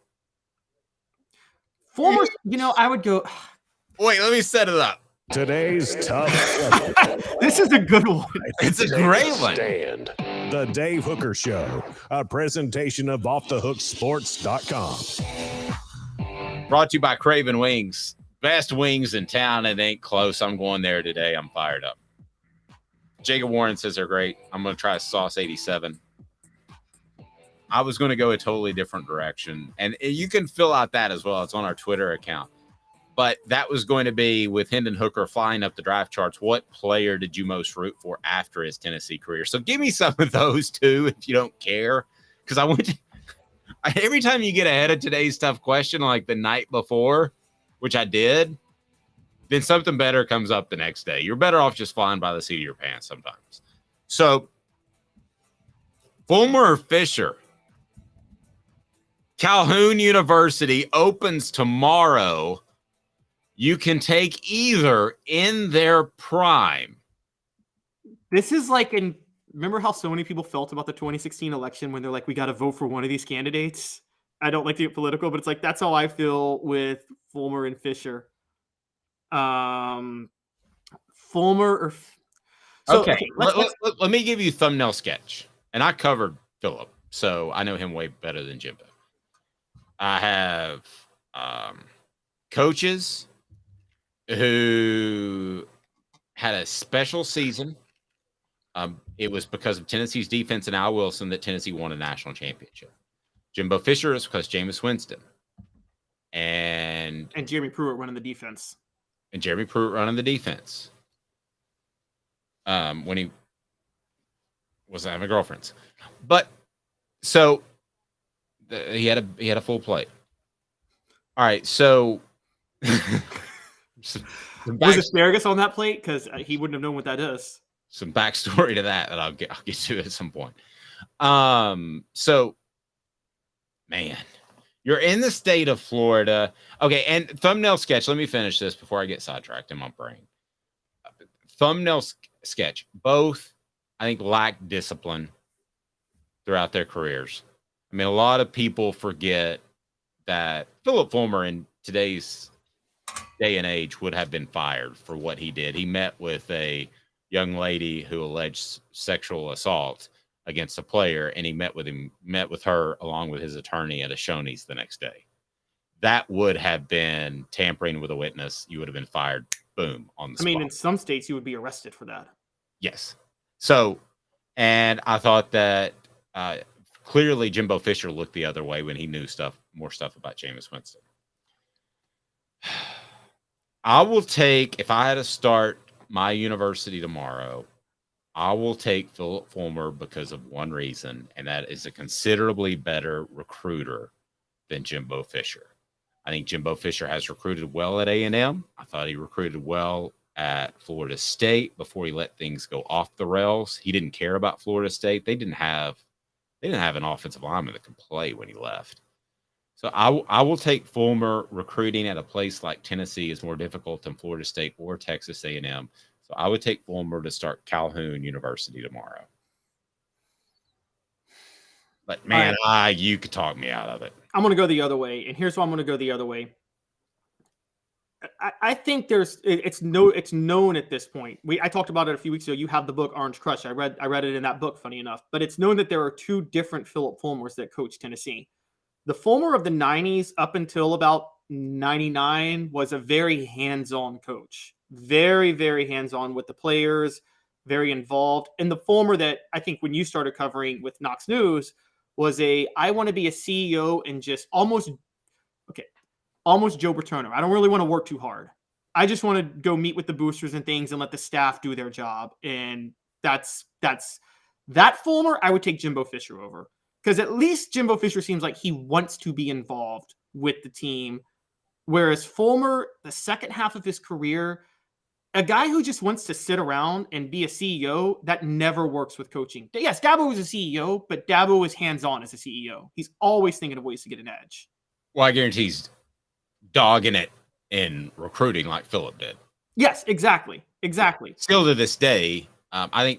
Fulmer, I would go. Wait, let me set it up. Today's tough. This is a good one. It's a great one. The Dave Hooker Show, a presentation of OffTheHookSports.com. Brought to you by Craven Wings. Best wings in town. It ain't close. I'm going there today. I'm fired up. Jacob Warren says they're great. I'm going to try Sauce 87. I was going to go a totally different direction. And you can fill out that as well. It's on our Twitter account. But that was going to be with Hendon Hooker flying up the draft charts. What player did you most root for after his Tennessee career? So give me some of those too, if you don't care. Because every time you get ahead of today's tough question, like the night before, which I did, then something better comes up the next day. You're better off just flying by the seat of your pants sometimes. So, Fulmer or Fisher? Calhoun University opens tomorrow. You can take either in their prime. This is like remember how so many people felt about the 2016 election when they're like, we got to vote for one of these candidates? I don't like to get political, but it's like, that's how I feel with Fulmer and Fisher. Fulmer or... Okay, let me give you a thumbnail sketch. And I covered Philip, so I know him way better than Jimbo. I have coaches who had a special season. It was because of Tennessee's defense and Al Wilson that Tennessee won a national championship. Jimbo Fisher is because Jameis Winston. And Jeremy Pruitt running the defense. When he wasn't having girlfriends. But so he had a full plate. All right, so was asparagus on that plate? Because he wouldn't have known what that is. Some backstory to that I'll get to at some point. So, man, you're in the state of Florida. Okay, and thumbnail sketch. Let me finish this before I get sidetracked in my brain. Thumbnail sketch. Both, I think, lack discipline throughout their careers. I mean, a lot of people forget that Philip Fulmer in today's day and age would have been fired for what he did. He met with a young lady who alleged sexual assault against a player, and he met with her along with his attorney at a Shoney's the next day. That would have been tampering with a witness. You would have been fired. Boom, on the spot. I mean, in some states, you would be arrested for that. Yes. So, and I thought that clearly Jimbo Fisher looked the other way when he knew more stuff about Jameis Winston. I will take, if I had to start my university tomorrow, I will take Philip Fulmer because of one reason, and that is a considerably better recruiter than Jimbo Fisher. I think Jimbo Fisher has recruited well at A&M. I thought he recruited well at Florida State before he let things go off the rails. He didn't care about Florida State. They didn't have an offensive lineman that could play when he left. So I will take Fulmer. Recruiting at a place like Tennessee is more difficult than Florida State or Texas A&M. So I would take Fulmer to start Calhoun University tomorrow. But man, you could talk me out of it. I'm going to go the other way, and here's why I'm going to go the other way. I think it's known at this point. I talked about it a few weeks ago. You have the book Orange Crush. I read it in that book, funny enough. But it's known that there are two different Philip Fulmers that coach Tennessee. The Fulmer of the 90s up until about 99 was a very hands-on coach. Very, very hands-on with the players, very involved. And the Fulmer that I think when you started covering with Knox News was I want to be a CEO and just almost Joe Berturner. I don't really want to work too hard. I just want to go meet with the boosters and things and let the staff do their job. And that's that Fulmer, I would take Jimbo Fisher over. Because at least Jimbo Fisher seems like he wants to be involved with the team. Whereas Fulmer, the second half of his career, a guy who just wants to sit around and be a CEO, that never works with coaching. Yes, Dabo was a CEO, but Dabo is hands-on as a CEO. He's always thinking of ways to get an edge. Well, I guarantee he's dogging it in recruiting like Philip did. Yes, exactly. Still to this day, I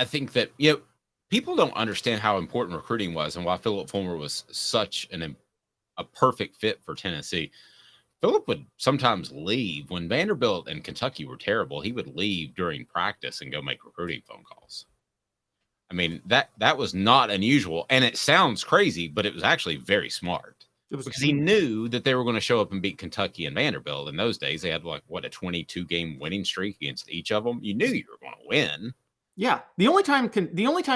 think that people don't understand how important recruiting was and why Philip Fulmer was such a perfect fit for Tennessee. Philip would sometimes leave when Vanderbilt and Kentucky were terrible. He would leave during practice and go make recruiting phone calls. I mean, that was not unusual, and it sounds crazy, but it was actually very smart. Because he knew that they were going to show up and beat Kentucky and Vanderbilt. In those days, they had a 22-game winning streak against each of them. You knew you were going to win. Yeah. The only time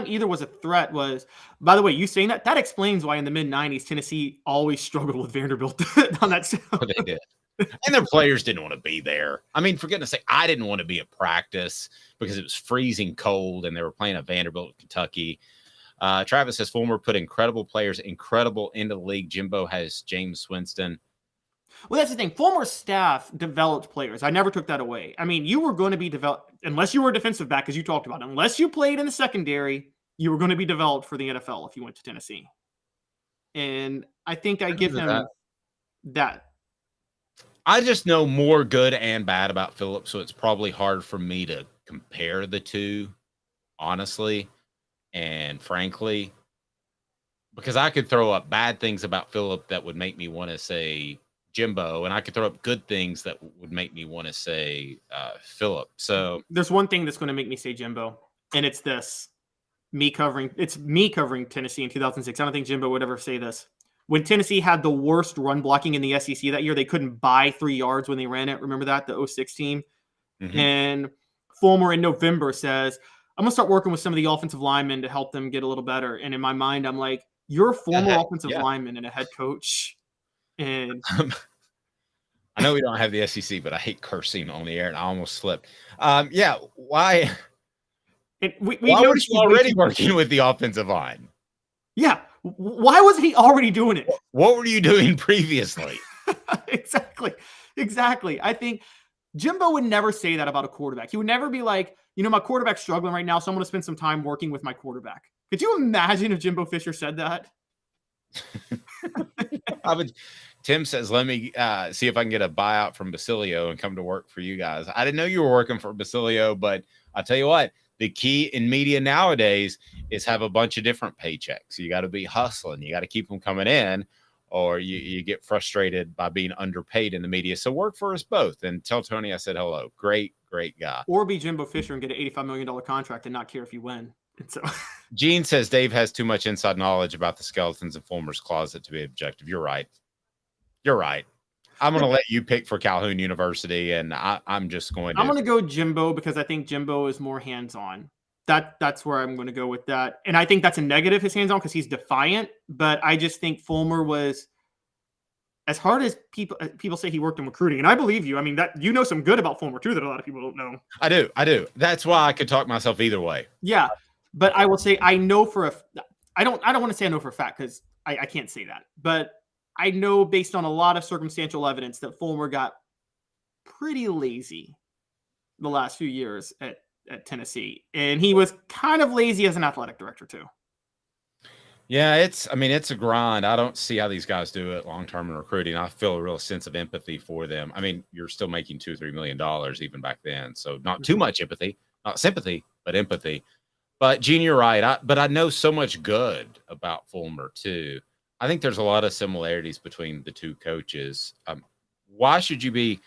either was a threat was, by the way, you saying that explains why in the mid-90s, Tennessee always struggled with Vanderbilt on that side. They did. And their players didn't want to be there. I mean, for goodness sake, I didn't want to be at practice because it was freezing cold and they were playing at Vanderbilt, Kentucky. Travis says Fulmer put incredible players, incredible into the league. Jimbo has James Winston. Well, that's the thing. Fulmer's staff developed players. I never took that away. I mean, you were going to be developed, unless you were a defensive back, as you talked about. Unless you played in the secondary, you were going to be developed for the NFL if you went to Tennessee. And I think I give him that. I just know more good and bad about Philip, so it's probably hard for me to compare the two, honestly. And frankly, because I could throw up bad things about Philip that would make me want to say Jimbo, and I could throw up good things that would make me want to say Philip. So there's one thing that's going to make me say Jimbo, and it's this. Me covering Tennessee in 2006. I don't think Jimbo would ever say this. When Tennessee had the worst run blocking in the SEC that year, they couldn't buy 3 yards when they ran it. Remember that? The 06 team. Mm-hmm. And Fulmer in November says, I'm going to start working with some of the offensive linemen to help them get a little better. And in my mind, I'm like, you're a former offensive lineman and a head coach. And I know we don't have the SEC, but I hate cursing on the air, and I almost slipped. Why? Why were you already working with the offensive line? Yeah. Why wasn't he already doing it? What were you doing previously? Exactly. I think Jimbo would never say that about a quarterback. He would never be like, my quarterback's struggling right now, so I'm going to spend some time working with my quarterback. Could you imagine if Jimbo Fisher said that? Tim says, let me see if I can get a buyout from Basilio and come to work for you guys. I didn't know you were working for Basilio, but I'll tell you what, the key in media nowadays is have a bunch of different paychecks. You got to be hustling. You got to keep them coming in, or you get frustrated by being underpaid in the media. So work for us both and tell Tony I said hello. Great guy. Or be Jimbo Fisher and get an $85 million contract and not care if you win. And so Gene says Dave has too much inside knowledge about the skeletons in Fulmer's closet to be objective. You're right. I'm going to let you pick for Calhoun University, and I'm going to go Jimbo because I think Jimbo is more hands-on. That's where I'm going to go with that. And I think that's a negative, his hands-on, because he's defiant. But I just think Fulmer was as hard as people say he worked in recruiting, and I believe you. I mean, that you know some good about Fulmer too that a lot of people don't know. I do. That's why I could talk myself either way. Yeah, but I will say I know I don't want to say I know for a fact because I can't say that, but I know based on a lot of circumstantial evidence that Fulmer got pretty lazy the last few years at Tennessee, and he was kind of lazy as an athletic director too. Yeah, it's a grind. I don't see how these guys do it long-term in recruiting. I feel a real sense of empathy for them. I mean, you're still making $2 or $3 million even back then. So not too much empathy, not sympathy, but empathy. But Gene, you're right. But I know so much good about Fulmer too. I think there's a lot of similarities between the two coaches. Why should you be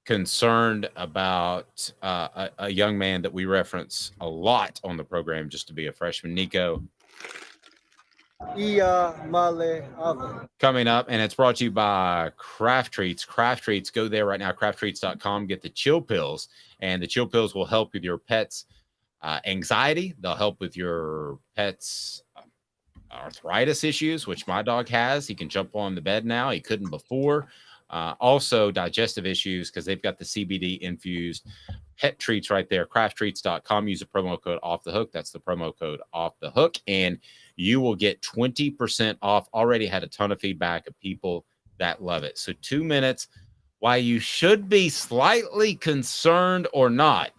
concerned about a young man that we reference a lot on the program just to be a freshman, Nico Iamaleava. Coming up, and it's brought to you by Craft Treats. Craft Treats, go there right now, crafttreats.com, get the chill pills, and the chill pills will help with your pet's anxiety. They'll help with your pet's arthritis issues, which my dog has. He can jump on the bed now. He couldn't before. Also digestive issues because they've got the CBD infused pet treats right there. Crafttreats.com. Use the promo code Off the Hook. That's the promo code Off the Hook, and you will get 20% off. Already had a ton of feedback of people that love it. So 2 minutes why you should be slightly concerned or not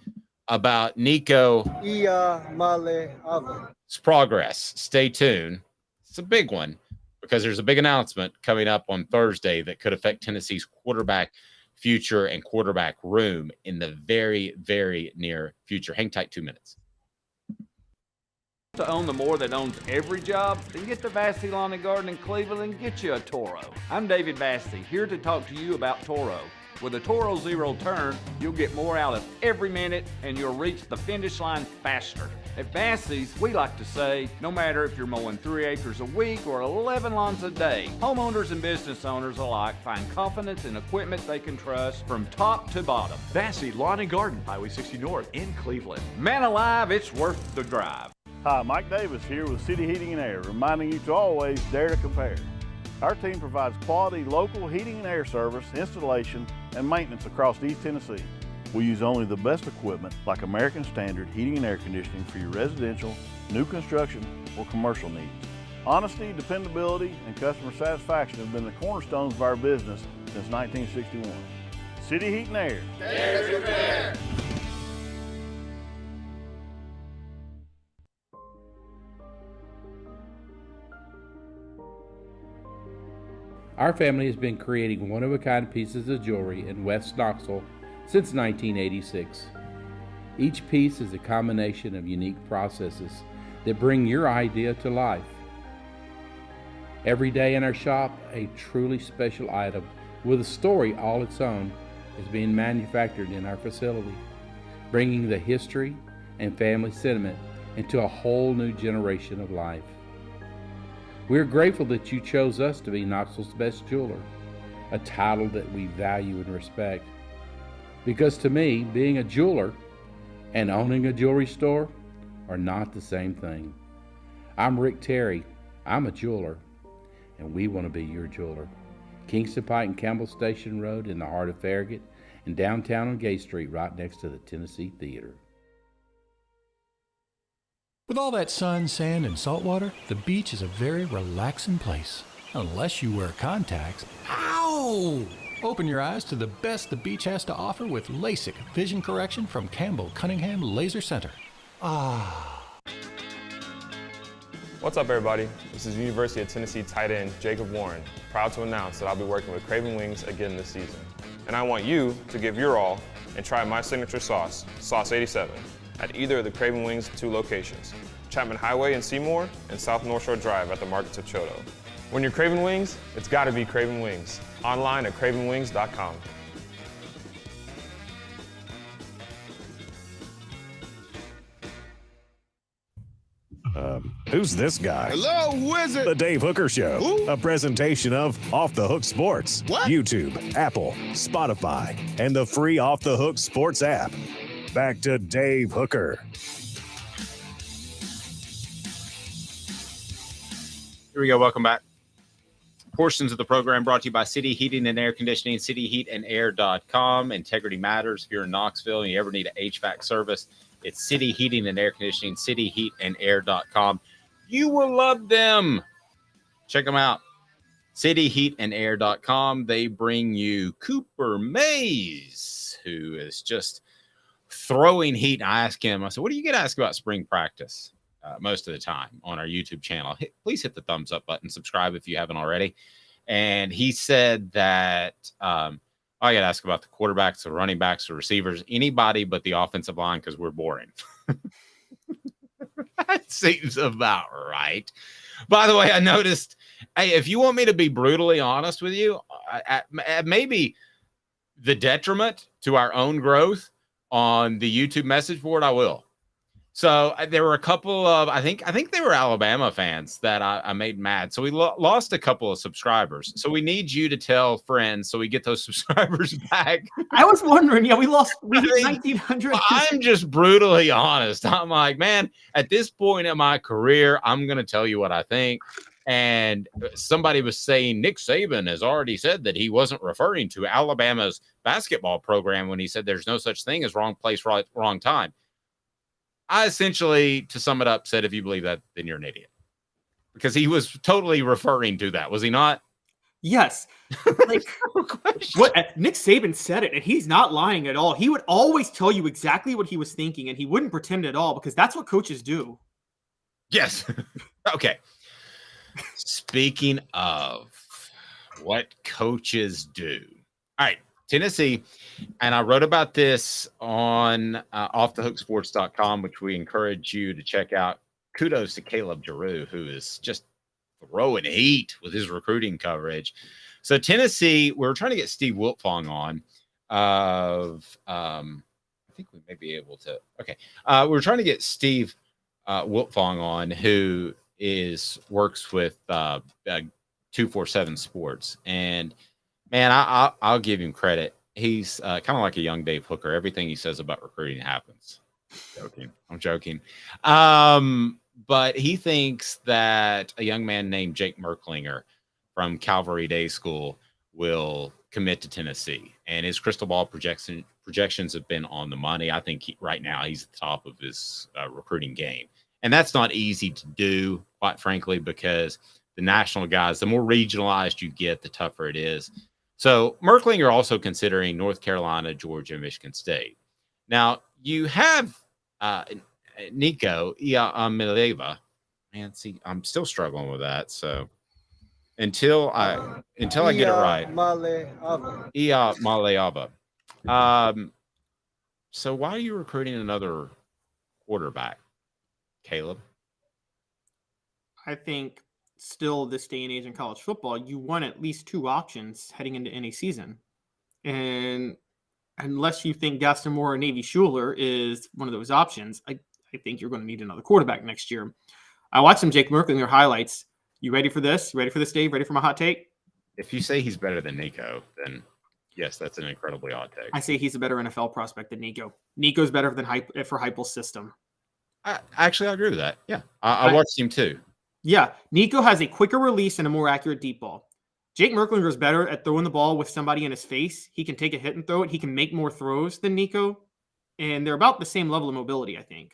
about Nico Iamaleava's progress. Stay tuned. It's a big one because there's a big announcement coming up on Thursday that could affect Tennessee's quarterback future and quarterback room in the very, very near future. Hang tight 2 minutes. To own the more that owns every job, then get to Vassey Lawn and Garden in Cleveland and get you a Toro. I'm David Vassey, here to talk to you about Toro. With a Toro Zero Turn, you'll get more out of every minute and you'll reach the finish line faster. At Vassey's, we like to say, no matter if you're mowing 3 acres a week or 11 lawns a day, homeowners and business owners alike find confidence in equipment they can trust from top to bottom. Vassey Lawn and Garden, Highway 60 North in Cleveland. Man alive, it's worth the drive. Hi, Mike Davis here with City Heating and Air, reminding you to always dare to compare. Our team provides quality local heating and air service, installation, and maintenance across East Tennessee. We use only the best equipment like American Standard heating and air conditioning for your residential, new construction, or commercial needs. Honesty, dependability, and customer satisfaction have been the cornerstones of our business since 1961. City Heat and Air. Dare to compare. Our family has been creating one-of-a-kind pieces of jewelry in West Knoxville since 1986. Each piece is a combination of unique processes that bring your idea to life. Every day in our shop, a truly special item with a story all its own is being manufactured in our facility, bringing the history and family sentiment into a whole new generation of life. We are grateful that you chose us to be Knoxville's best jeweler, a title that we value and respect. Because to me, being a jeweler and owning a jewelry store are not the same thing. I'm Rick Terry. I'm a jeweler, and we want to be your jeweler. Kingston Pike and Campbell Station Road in the heart of Farragut, and downtown on Gay Street right next to the Tennessee Theater. With all that sun, sand, and salt water, the beach is a very relaxing place. Unless you wear contacts. Ow! Open your eyes to the best the beach has to offer with LASIK vision correction from Campbell Cunningham Laser Center. What's up, everybody? This is University of Tennessee tight end Jacob Warren, proud to announce that I'll be working with Craven Wings again this season. And I want you to give your all and try my signature sauce, Sauce 87, at either of the Craven Wings 2 locations, Chapman Highway in Seymour and South North Shore Drive at the Markets of Choto. When you're craving wings, it's gotta be Craven Wings. Online at cravenwings.com. Who's this guy? Hello, wizard. The Dave Hooker Show. Who? A presentation of Off the Hook Sports. What? YouTube, Apple, Spotify, and the free Off the Hook Sports app. Back to Dave Hooker. Here we go. Welcome back. portions of the program brought to you by City Heating and Air Conditioning, cityheatandair.com. Integrity matters. If you're in Knoxville and you ever need an HVAC service, it's City Heating and Air Conditioning, cityheatandair.com. You will love them. Check them out. cityheatandair.com. They bring you Cooper Mays, who is just throwing heat. And I asked him, I said, what do you get asked about spring practice most of the time on our YouTube channel? Please hit the thumbs up button, subscribe if you haven't already. And he said that I got to ask about the quarterbacks, the running backs, the receivers, anybody but the offensive line because we're boring. That seems about right. By the way, I noticed, hey, if you want me to be brutally honest with you, at maybe the detriment to our own growth on the YouTube message board, I will. So there were a couple of, I think they were Alabama fans that I made mad. So we lost a couple of subscribers. So we need you to tell friends so we get those subscribers back. I was wondering, we hit 1,900. I'm just brutally honest. I'm like, man, at this point in my career, I'm going to tell you what I think. And somebody was saying Nick Saban has already said that he wasn't referring to Alabama's basketball program when he said there's no such thing as wrong place, wrong time. I essentially, to sum it up, said, if you believe that, then you're an idiot. Because he was totally referring to that, was he not? Yes. Like, what Nick Saban said it, and he's not lying at all. He would always tell you exactly what he was thinking, and he wouldn't pretend at all because that's what coaches do. Yes. Okay. Speaking of what coaches do. All right. Tennessee, and I wrote about this on offthehooksports.com, which we encourage you to check out. Kudos to Caleb Giroux, who is just throwing heat with his recruiting coverage. So Tennessee, we're trying to get Steve Wiltfong on. I think we may be able to. Okay, we're trying to get Steve Wiltfong on, who works with 247 Sports, and man, I'll give him credit. He's kind of like a young Dave Hooker. Everything he says about recruiting happens. I'm joking. But he thinks that a young man named Jake Merklinger from Calvary Day School will commit to Tennessee. And his crystal ball projections have been on the money. I think right now he's at the top of his recruiting game. And that's not easy to do, quite frankly, because the national guys, the more regionalized you get, the tougher it is. So Merklinger also considering North Carolina, Georgia, and Michigan State. Now you have Nico Iamaleava. Man, see, I'm still struggling with that. So until I get it right, Iamaleava. So why are you recruiting another quarterback, Caleb? I think still this day and age in college football, you want at least two options heading into any season. And unless you think Gaston Moore or Navy Schuler is one of those options, I think you're going to need another quarterback next year. I watched some Jake Merklinger highlights. You ready for this? You ready for this, Dave? Ready for my hot take? If you say he's better than Nico, then yes, that's an incredibly odd take. I say he's a better NFL prospect than Nico. Nico's better than for Heupel's system. I agree with that. Yeah, I watched him too. Yeah, Nico has a quicker release and a more accurate deep ball. Jake Merklinger is better at throwing the ball with somebody in his face. He can take a hit and throw it. He can make more throws than Nico. And they're about the same level of mobility, I think.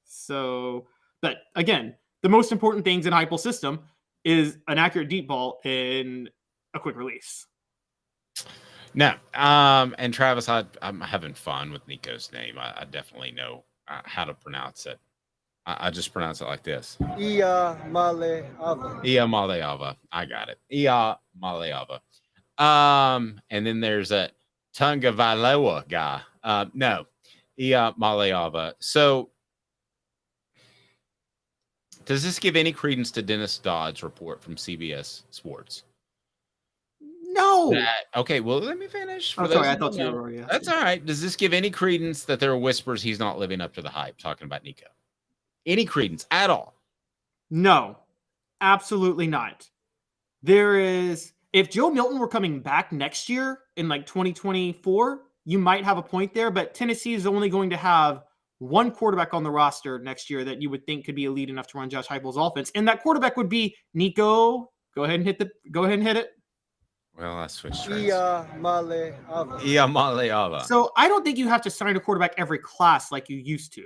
So, but again, the most important things in Heupel's system is an accurate deep ball and a quick release. No. And Travis, I'm having fun with Nico's name. I definitely know how to pronounce it. I just pronounce it like this. Iamaleava. Iamaleava. I got it. Iamaleava. And then there's a Tungavailoa guy. No. Iamaleava. So does this give any credence to Dennis Dodd's report from CBS Sports? No. Okay, well, let me finish. Oh, sorry, I thought you were already. That's all right. Does this give any credence that there are whispers he's not living up to the hype talking about Nico? Any credence at all? No, absolutely not. There is, if Joe Milton were coming back next year in like 2024, you might have a point there, but Tennessee is only going to have one quarterback on the roster next year that you would think could be elite enough to run Josh Heupel's offense. And that quarterback would be Nico Go ahead and hit it. Well, I switched. Iamaleava. Iamaleava. So I don't think you have to sign a quarterback every class like you used to,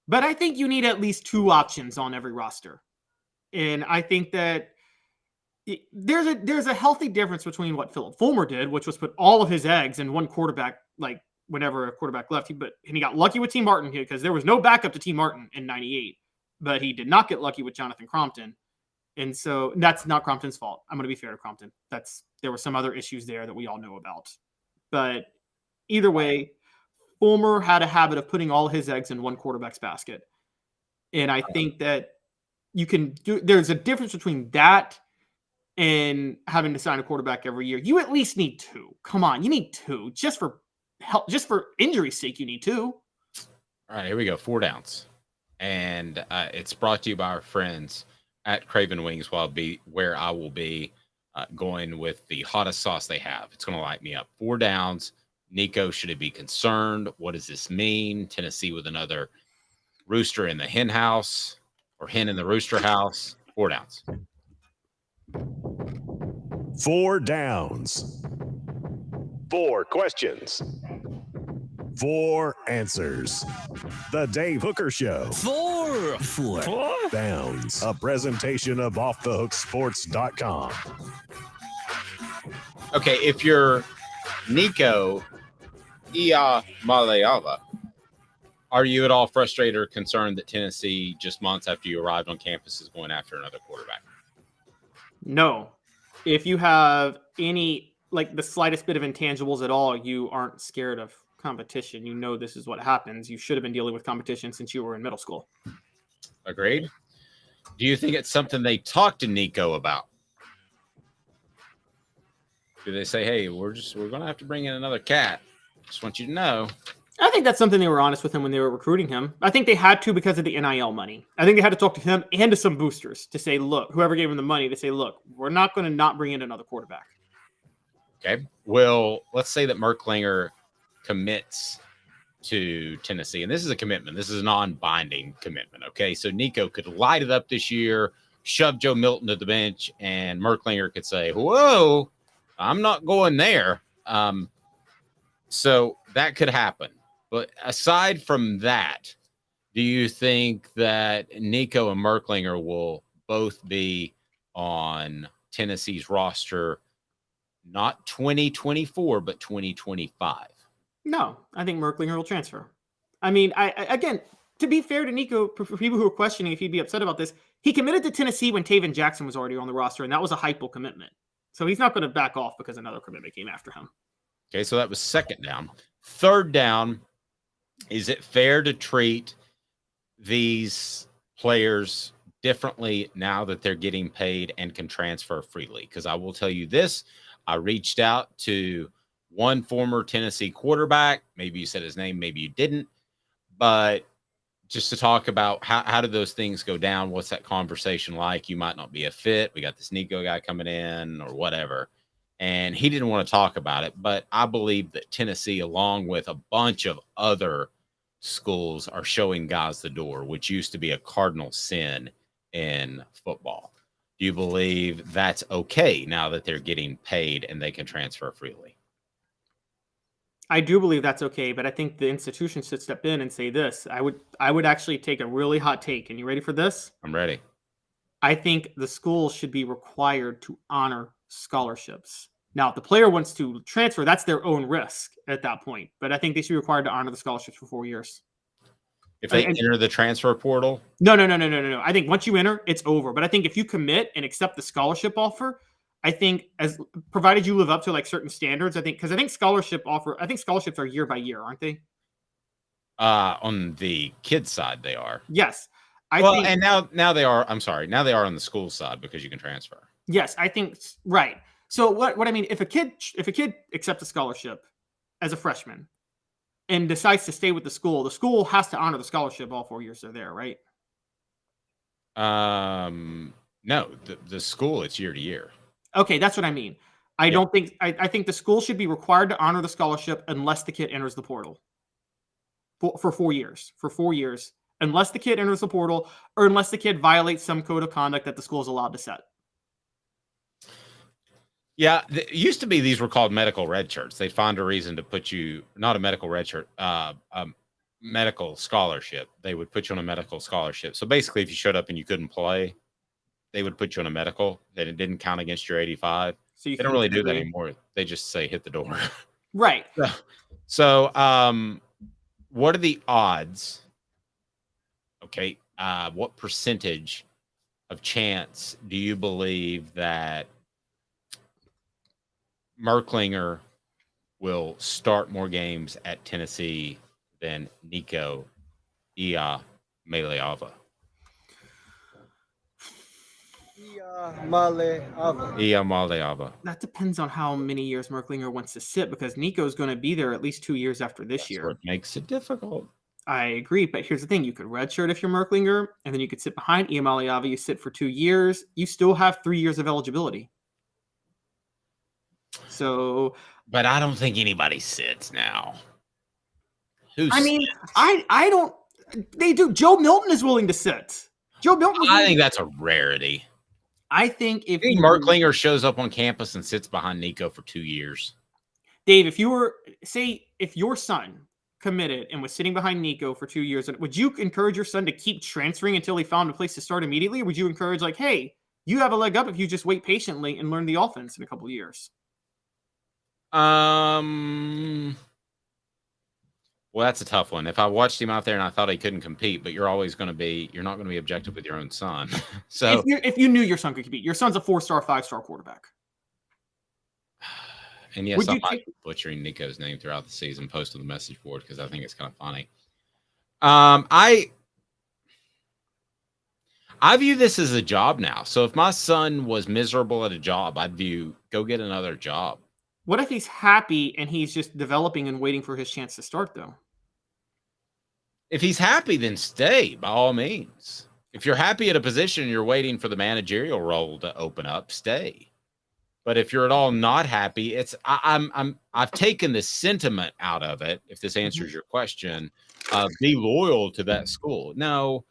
but I think you need at least 2 options on every roster, and I think that there's a healthy difference between what Philip Fulmer did, which was put all of his eggs in one quarterback, like whenever a quarterback left. And he got lucky with T. Martin here because there was no backup to T. Martin in '98, but he did not get lucky with Jonathan Crompton. And so that's not Crompton's fault. I'm going to be fair to Crompton. There were some other issues there that we all know about. But either way, Fulmer had a habit of putting all his eggs in one quarterback's basket. And I think that there's a difference between that and having to sign a quarterback every year. You at least need 2. Come on, you need 2. Just for injury's sake, you need 2. All right, here we go. 4 downs. And it's brought to you by our friends at Craven Wings, where I will be going with the hottest sauce they have. It's going to light me up. 4 downs. Nico, should it be concerned? What does this mean? Tennessee with another rooster in the hen house or hen in the rooster house. 4 downs. 4 downs. 4 questions. 4 answers. The Dave Hooker Show. 4 downs. A presentation of offthehooksports.com. Okay, if you're Nico Iamaleava, are you at all frustrated or concerned that Tennessee, just months after you arrived on campus, is going after another quarterback? No. If you have any, like the slightest bit of intangibles at all, you aren't scared of competition. You know this is what happens. You should have been dealing with competition since you were in middle school. Agreed. Do you think it's something they talked to Nico about? Do they say, hey, we're going to have to bring in another cat? Just want you to know. I think that's something they were honest with him when they were recruiting him. I think they had to because of the NIL money. I think they had to talk to him and to some boosters to say, look, whoever gave him the money, to say, look, we're not going to not bring in another quarterback. Okay. Well, let's say that Merklinger commits to Tennessee, and this is a commitment. This is a non-binding commitment. Okay. So Nico could light it up this year, shove Joe Milton to the bench, and Merklinger could say, whoa, I'm not going there. So that could happen. But aside from that, do you think that Nico and Merklinger will both be on Tennessee's roster, not 2024, but 2025? No, I think Merklinger will transfer. I mean, again, to be fair to Nico, for people who are questioning if he'd be upset about this, he committed to Tennessee when Taven Jackson was already on the roster, and that was a Heupel commitment. So he's not going to back off because another commitment came after him. Okay, so that was 2nd down. 3rd down, is it fair to treat these players differently now that they're getting paid and can transfer freely? Because I will tell you this, I reached out to one former Tennessee quarterback. Maybe you said his name, maybe you didn't. But just to talk about how do those things go down? What's that conversation like? You might not be a fit. We got this Nico guy coming in or whatever. And he didn't want to talk about it. But I believe that Tennessee, along with a bunch of other schools, are showing guys the door, which used to be a cardinal sin in football. Do you believe that's okay now that they're getting paid and they can transfer freely? I do believe that's okay, but I think the institution should step in and say this. I would actually take a really hot take. And you ready for this? I'm ready. I think the school should be required to honor scholarships. Now, if the player wants to transfer, that's their own risk at that point. But I think they should be required to honor the scholarships for 4 years. If they enter the transfer portal? No. I think once you enter, it's over. But I think if you commit and accept the scholarship offer, I think as provided you live up to like certain standards, I think scholarships are year by year, aren't they? On the kids side, they are. Yes. And now they are. I'm sorry. Now they are on the school side because you can transfer. Yes, I think right. So what I mean, if a kid accepts a scholarship as a freshman and decides to stay with the school has to honor the scholarship all 4 years they're there, right? No, the school, it's year to year. Okay, that's what I mean. I think the school should be required to honor the scholarship unless the kid enters the portal for 4 years. For 4 years, unless the kid enters the portal or unless the kid violates some code of conduct that the school is allowed to set. Yeah, it used to be these were called medical red shirts. They'd find a reason to put you, not a medical red shirt, medical scholarship. They would put you on a medical scholarship. So basically, if you showed up and you couldn't play, they would put you on a medical, and it didn't count against your 85. So you They don't really do that anymore. They just say hit the door. Right. So, what are the odds? Okay, what percentage of chance do you believe that Merklinger will start more games at Tennessee than Nico Iamaleava? Iamaleava. That depends on how many years Merklinger wants to sit, because Nico's going to be there at least 2 years after this year. What makes it difficult. I agree, but here's the thing. You could redshirt if you're Merklinger, and then you could sit behind Iamaleava. You sit for 2 years. You still have 3 years of eligibility. So, but I don't think anybody sits now. I mean, I don't. They do. Joe Milton is willing to sit. Joe Milton. I think that's a rarity. I think if Merklinger shows up on campus and sits behind Nico for 2 years, Dave, if your son committed and was sitting behind Nico for 2 years, would you encourage your son to keep transferring until he found a place to start immediately? Or would you encourage, like, hey, you have a leg up if you just wait patiently and learn the offense in a couple of years? Well, that's a tough one. If I watched him out there and I thought he couldn't compete, but you're not going to be objective with your own son. So if you knew your son could compete, your son's a 4-star, 5-star quarterback. And yes, I might be butchering Nico's name throughout the season, post on the message board because I think it's kind of funny. I view this as a job now. So if my son was miserable at a job, I'd view go get another job. What if he's happy and he's just developing and waiting for his chance to start, though? If he's happy, then stay by all means. If you're happy at a position and you're waiting for the managerial role to open up, stay. But if you're at all not happy, I've taken the sentiment out of it. If this answers your question, be loyal to that school. No,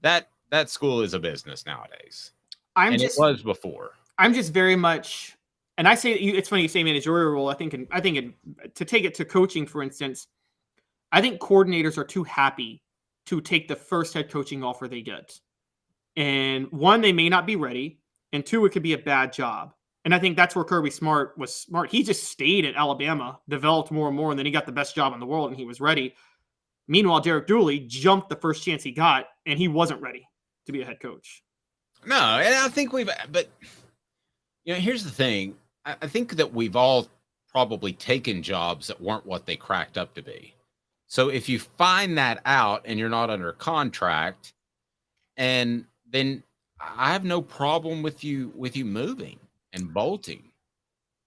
that school is a business nowadays. It was before. I'm just very much, and I say it's funny you say managerial role. I think to take it to coaching, for instance, I think coordinators are too happy to take the first head coaching offer they get. And one, they may not be ready, and two, it could be a bad job. And I think that's where Kirby Smart was smart. He just stayed at Alabama, developed more and more, and then he got the best job in the world and he was ready. Meanwhile, Derek Dooley jumped the first chance he got, and he wasn't ready to be a head coach. No, and I think but here's the thing. I think that we've all probably taken jobs that weren't what they cracked up to be. So if you find that out and you're not under contract, and then I have no problem with you moving and bolting.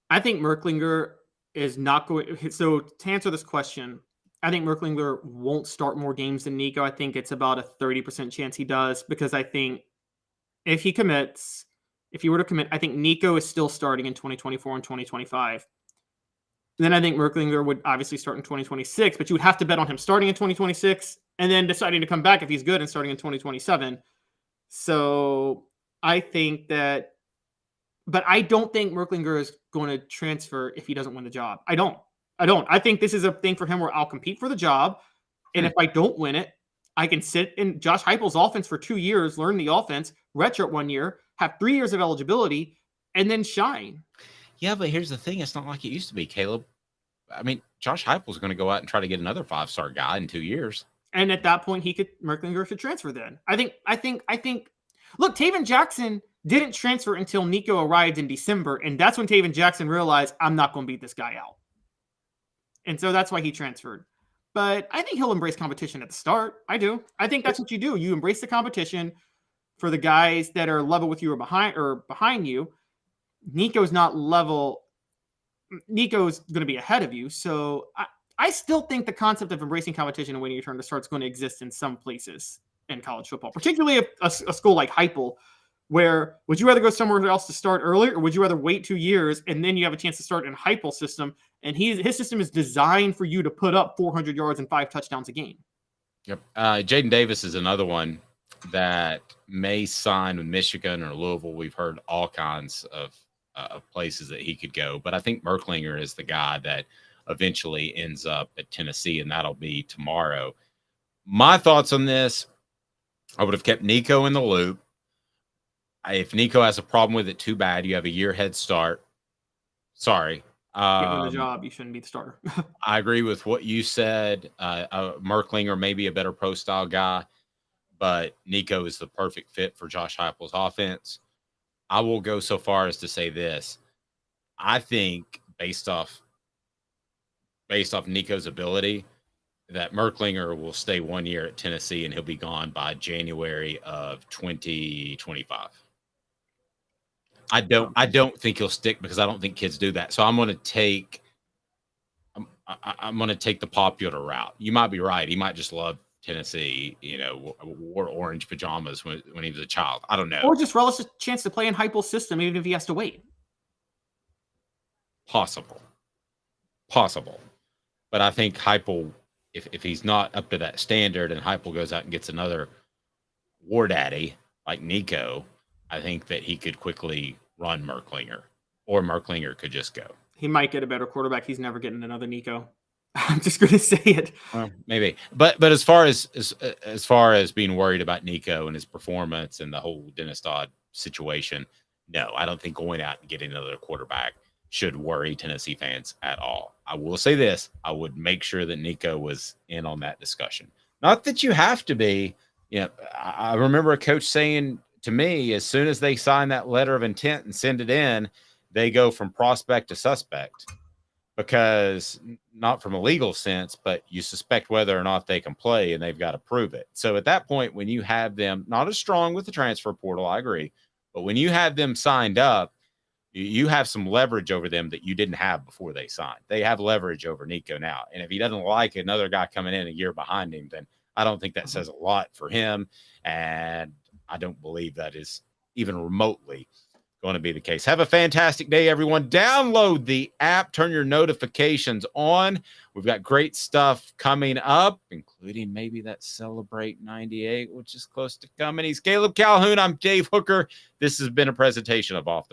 I think Merklinger is not going. So to answer this question, I think Merklinger won't start more games than Nico. I think it's about a 30% chance he does, because I think if he were to commit, I think Nico is still starting in 2024 and 2025. And then I think Merklinger would obviously start in 2026, but you would have to bet on him starting in 2026 and then deciding to come back if he's good and starting in 2027. So I think that, but I don't think Merklinger is going to transfer if he doesn't win the job. I don't. I think this is a thing for him where I'll compete for the job. And if I don't win it, I can sit in Josh Heupel's offense for 2 years, learn the offense, redshirt 1 year, have 3 years of eligibility, and then shine. Yeah, but here's the thing. It's not like it used to be, Caleb. I mean, Josh Heupel's going to go out and try to get another 5-star guy in 2 years. And at that point, Merklinger should transfer then. I think, look, Taven Jackson didn't transfer until Nico arrived in December. And that's when Taven Jackson realized, I'm not going to beat this guy out. And so that's why he transferred. But I think he'll embrace competition at the start. I do. I think that's what you do. You embrace the competition for the guys that are level with you or behind you. Nico's not level. Nico's going to be ahead of you. So I still think the concept of embracing competition and waiting your turn to start is going to exist in some places in college football, particularly a school like Heupel, where would you rather go somewhere else to start early, or would you rather wait 2 years and then you have a chance to start in Heupel's system? And his system is designed for you to put up 400 yards and 5 touchdowns a game. Yep. Jaden Davis is another one that may sign with Michigan or Louisville. We've heard all kinds of of places that he could go. But I think Merklinger is the guy that eventually ends up at Tennessee, and that'll be tomorrow. My thoughts on this, I would have kept Nico in the loop. If Nico has a problem with it, too bad. You have a year head start. Sorry. Given the job, you shouldn't be the starter. I agree with what you said. Merklinger may be a better pro style guy, but Nico is the perfect fit for Josh Heupel's offense. I will go so far as to say this. I think based off Nico's ability, that Merklinger will stay 1 year at Tennessee and he'll be gone by January of 2025. I don't think he'll stick because I don't think kids do that. So I'm going to take the popular route. You might be right. He might just love Tennessee, wore orange pajamas when he was a child. I don't know. Or just relish a chance to play in Heupel's system, even if he has to wait. Possible. But I think Heupel, if he's not up to that standard and Heupel goes out and gets another war daddy like Nico, I think that he could quickly run Merklinger, or Merklinger could just go. He might get a better quarterback. He's never getting another Nico. I'm just going to say it. Maybe, but as far as being worried about Nico and his performance and the whole Dennis Dodd situation, no, I don't think going out and getting another quarterback should worry Tennessee fans at all. I will say this: I would make sure that Nico was in on that discussion. Not that you have to be. I remember a coach saying to me, as soon as they sign that letter of intent and send it in, they go from prospect to suspect, because not from a legal sense, but you suspect whether or not they can play and they've got to prove it. So at that point, when you have them not as strong with the transfer portal, I agree, but when you have them signed up, you have some leverage over them that you didn't have before they signed. They have leverage over Nico now. And if he doesn't like another guy coming in a year behind him, then I don't think that says a lot for him. And I don't believe that is even remotely going to be the case. Have a fantastic day, everyone. Download the app, turn your notifications on. We've got great stuff coming up, including maybe that Celebrate 98, which is close to coming. He's Caleb Calhoun. I'm Dave Hooker. This has been a presentation of Off the